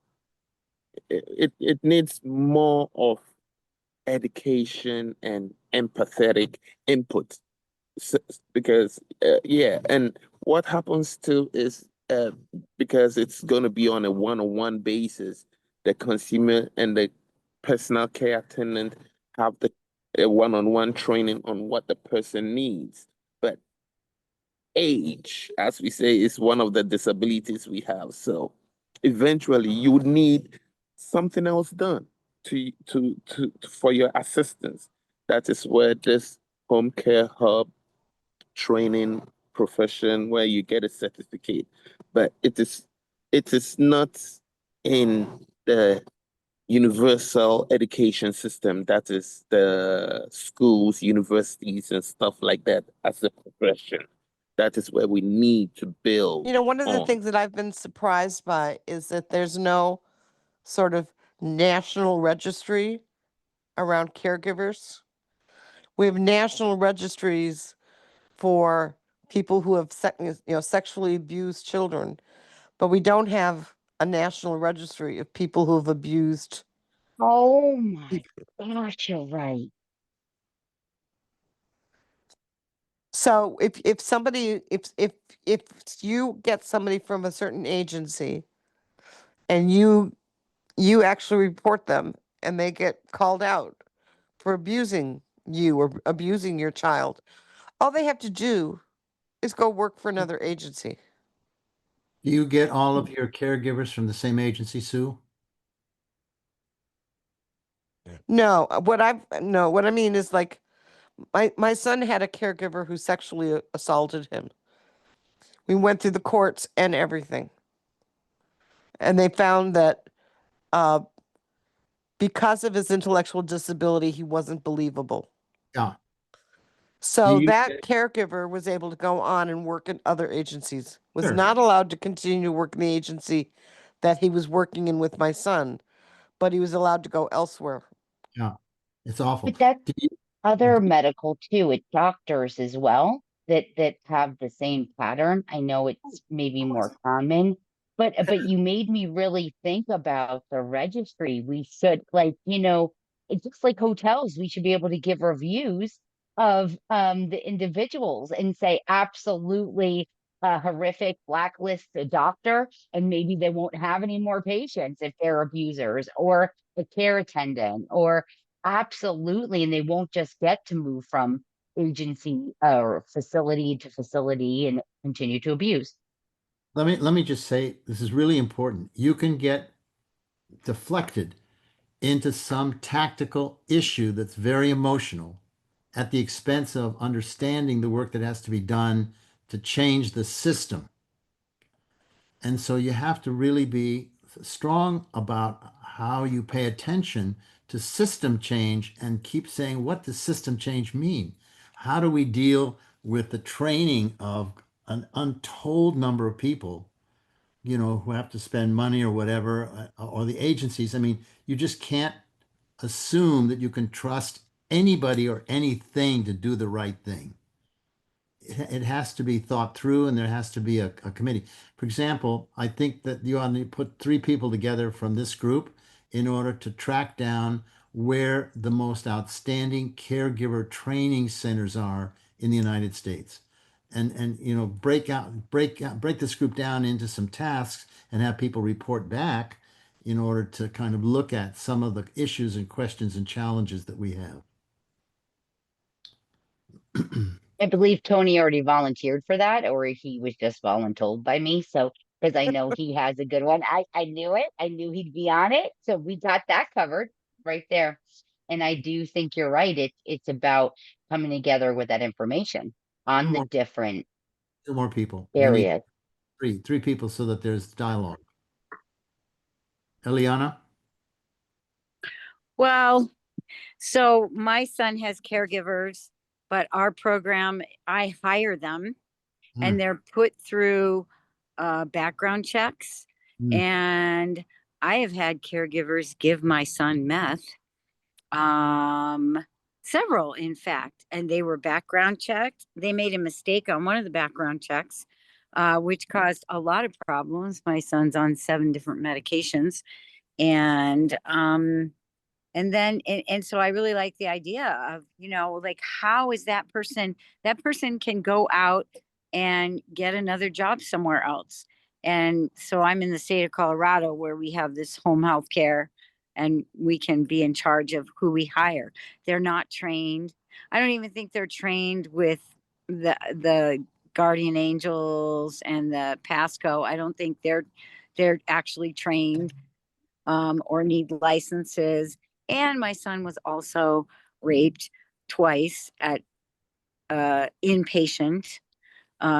It needs more of education and empathetic input. Because yeah, and what happens too is because it's going to be on a one-on-one basis, the consumer and the personal care attendant have the one-on-one training on what the person needs. But age, as we say, is one of the disabilities we have. So eventually you would need something else done to for your assistance. That is where this home care hub training profession where you get a certificate. But it is not in the universal education system, that is the schools, universities, and stuff like that as a profession. That is where we need to build One of the on. things that I've been surprised by is that there's no sort of national registry around caregivers. We have national registries for people who have sexually abused children, but we don't have a national registry of people who have abused Oh my people. gosh, you're right. So if somebody if you get somebody from a certain agency and you actually report them and they get called out for abusing you or abusing your child, all they have to do is go work for another agency. Do you get all of your caregivers from the same agency, Sue? No, what I mean is like my son had a caregiver who sexually assaulted him. We went through the courts and everything. And they found that uh, because of his intellectual disability, he wasn't believable. Yeah. Do So you that caregiver was able to go on and work in other agencies, was Sure. not allowed to continue to work in the agency that he was working in with my son, but he was allowed to go elsewhere. Yeah. It's awful. But that's Do you, other medical too. It's doctors as well that have the same pattern. I know it's maybe more common, but you made me really think about the registry. We should it's just like hotels, we should be able to give reviews of the individuals and say absolutely horrific, blacklist the doctor, and maybe they won't have any more patients if they're abusers or a care attendant or absolutely, and they won't just get to move from agency or facility to facility and continue to abuse. let me just say this is really important. You can get deflected into some tactical issue that's very emotional at the expense of understanding the work that has to be done to change the system. And so you have to really be strong about how you pay attention to system change and keep saying, what does system change mean? How do we deal with the training of an untold number of people, who have to spend money or whatever, or the agencies? I mean, you just can't assume that you can trust anybody or anything to do the right thing. It has to be thought through, and there has to be a committee. For example, I think that you ought to put three people together from this group in order to track down where the most outstanding caregiver training centers are in the United States. And break this group down into some tasks and have people report back in order to kind of look at some of the issues and questions and challenges that we have. I believe Tony already volunteered for that, or he was just voluntold by me. So, because I know he has a good one. I knew it. I knew he'd be on it. So we got that covered right there. And I do think you're right. It's about coming together with that information Two on the more, different two more people. We need areas. three people so that there's dialogue. Eliana? Well, so my son has caregivers, but our program, I hire them Hmm. and they're put through background checks. Hmm. And I have had caregivers give my son meth, several, in fact, and they were background checked. They made a mistake on one of the background checks, which caused a lot of problems. My son's on 7 different medications. And then and so I really like the idea of, like, how is that person can go out and get another job somewhere else. And so I'm in the state of Colorado where we have this home health care and we can be in charge of who we hire. They're not trained. I don't even think they're trained with the guardian angels and the Pasco. I don't think they're actually trained, or need licenses. And my son was also raped twice at inpatient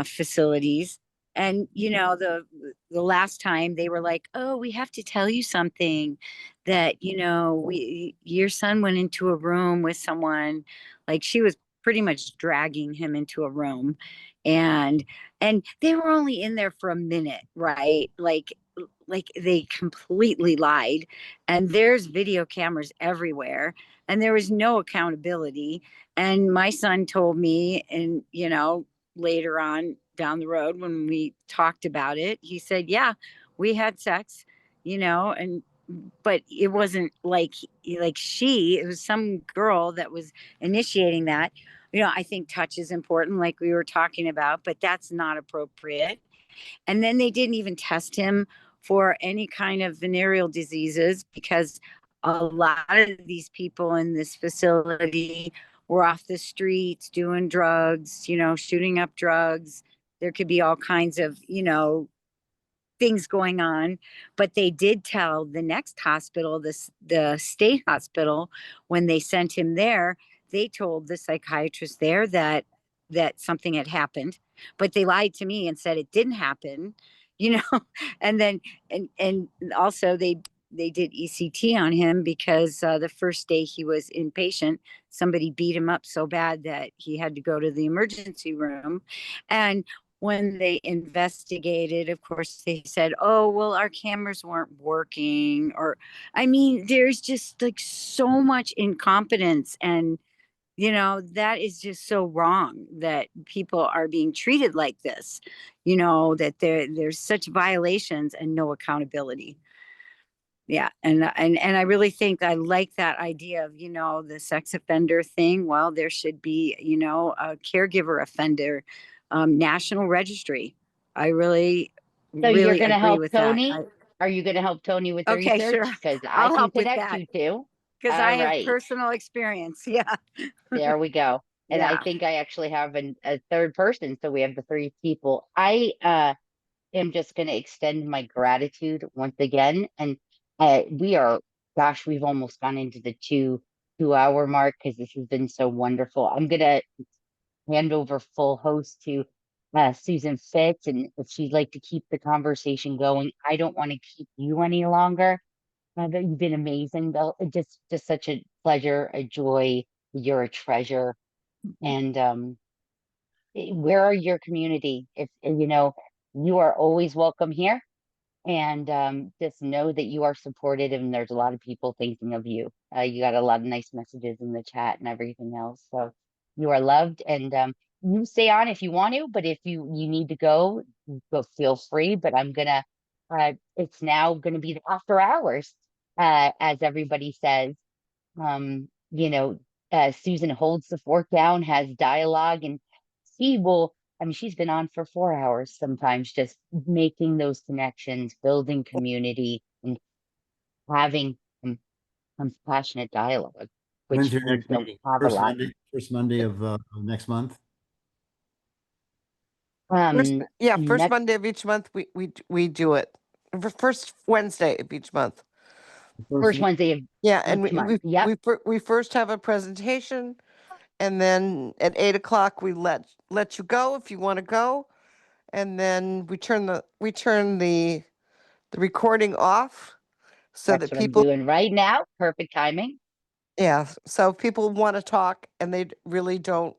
facilities. And the last time they were like, "Oh, we have to tell you something that your son went into a room with someone." Like, she was pretty much dragging him into a room, and they were only in there for a minute, right? Like they completely lied, and there's video cameras everywhere, and there was no accountability. And my son told me, and later on down the road when we talked about it, he said, "Yeah, we had sex, and but it wasn't like it was some girl that was initiating that." I think touch is important, like we were talking about, but that's not appropriate. And then they didn't even test him for any kind of venereal diseases, because a lot of these people in this facility were off the streets doing drugs, shooting up drugs. There could be all kinds of, things going on. But they did tell the next hospital, the state hospital, when they sent him there, they told the psychiatrist there that something had happened, but they lied to me and said it didn't happen, you know. And then and also they did ECT on him because the first day he was inpatient, somebody beat him up so bad that he had to go to the emergency room. And when they investigated, of course, they said, "Oh, well, our cameras weren't working." Or, I mean, there's just like so much incompetence. And, that is just so wrong that people are being treated like this, that there's such violations and no accountability. Yeah. And I really think I like that idea of, the sex offender thing. Well, there should be, a caregiver offender national registry. I really, So you're really going to agree help with that. Tony? Are you going to help Tony with the Okay, sure. research? Because I I'll can help with connect that you two. because I All have right. personal experience. Yeah. There we go. And I Yeah. think I actually have a third person. So we have the three people. I am just going to extend my gratitude once again. And we are, gosh, we've almost gone into the two-hour mark because this has been so wonderful. I'm going to hand over full host to Susan fits, and if she'd like to keep the conversation going. I don't want to keep you any longer. But you've been amazing, Bill. Just such a pleasure, a joy. You're a treasure. And where are your community? If you know, you are always welcome here. And just know that you are supported, and there's a lot of people thinking of you. You got a lot of nice messages in the chat and everything else. So you are loved, and you stay on if you want to. But if you need to go, feel free. But I'm gonna. It's now gonna be the after hours, as everybody says. You know, Susan holds the fort down, has dialogue, and she will. I mean, she's been on for 4 hours sometimes, just making those connections, building community, and having compassionate dialogue, When's which your we next don't meeting? have a lot. First Monday of next month? Um, First next Monday of each month, we do it. First Wednesday of each month. First, first Wednesday of Yeah, and each month. Yep, we first have a presentation, and then at 8 o'clock we let you go if you want to go, and then we turn the recording off so that's that what I'm people, doing right now. Perfect timing. yeah, so if people want to talk and they really don't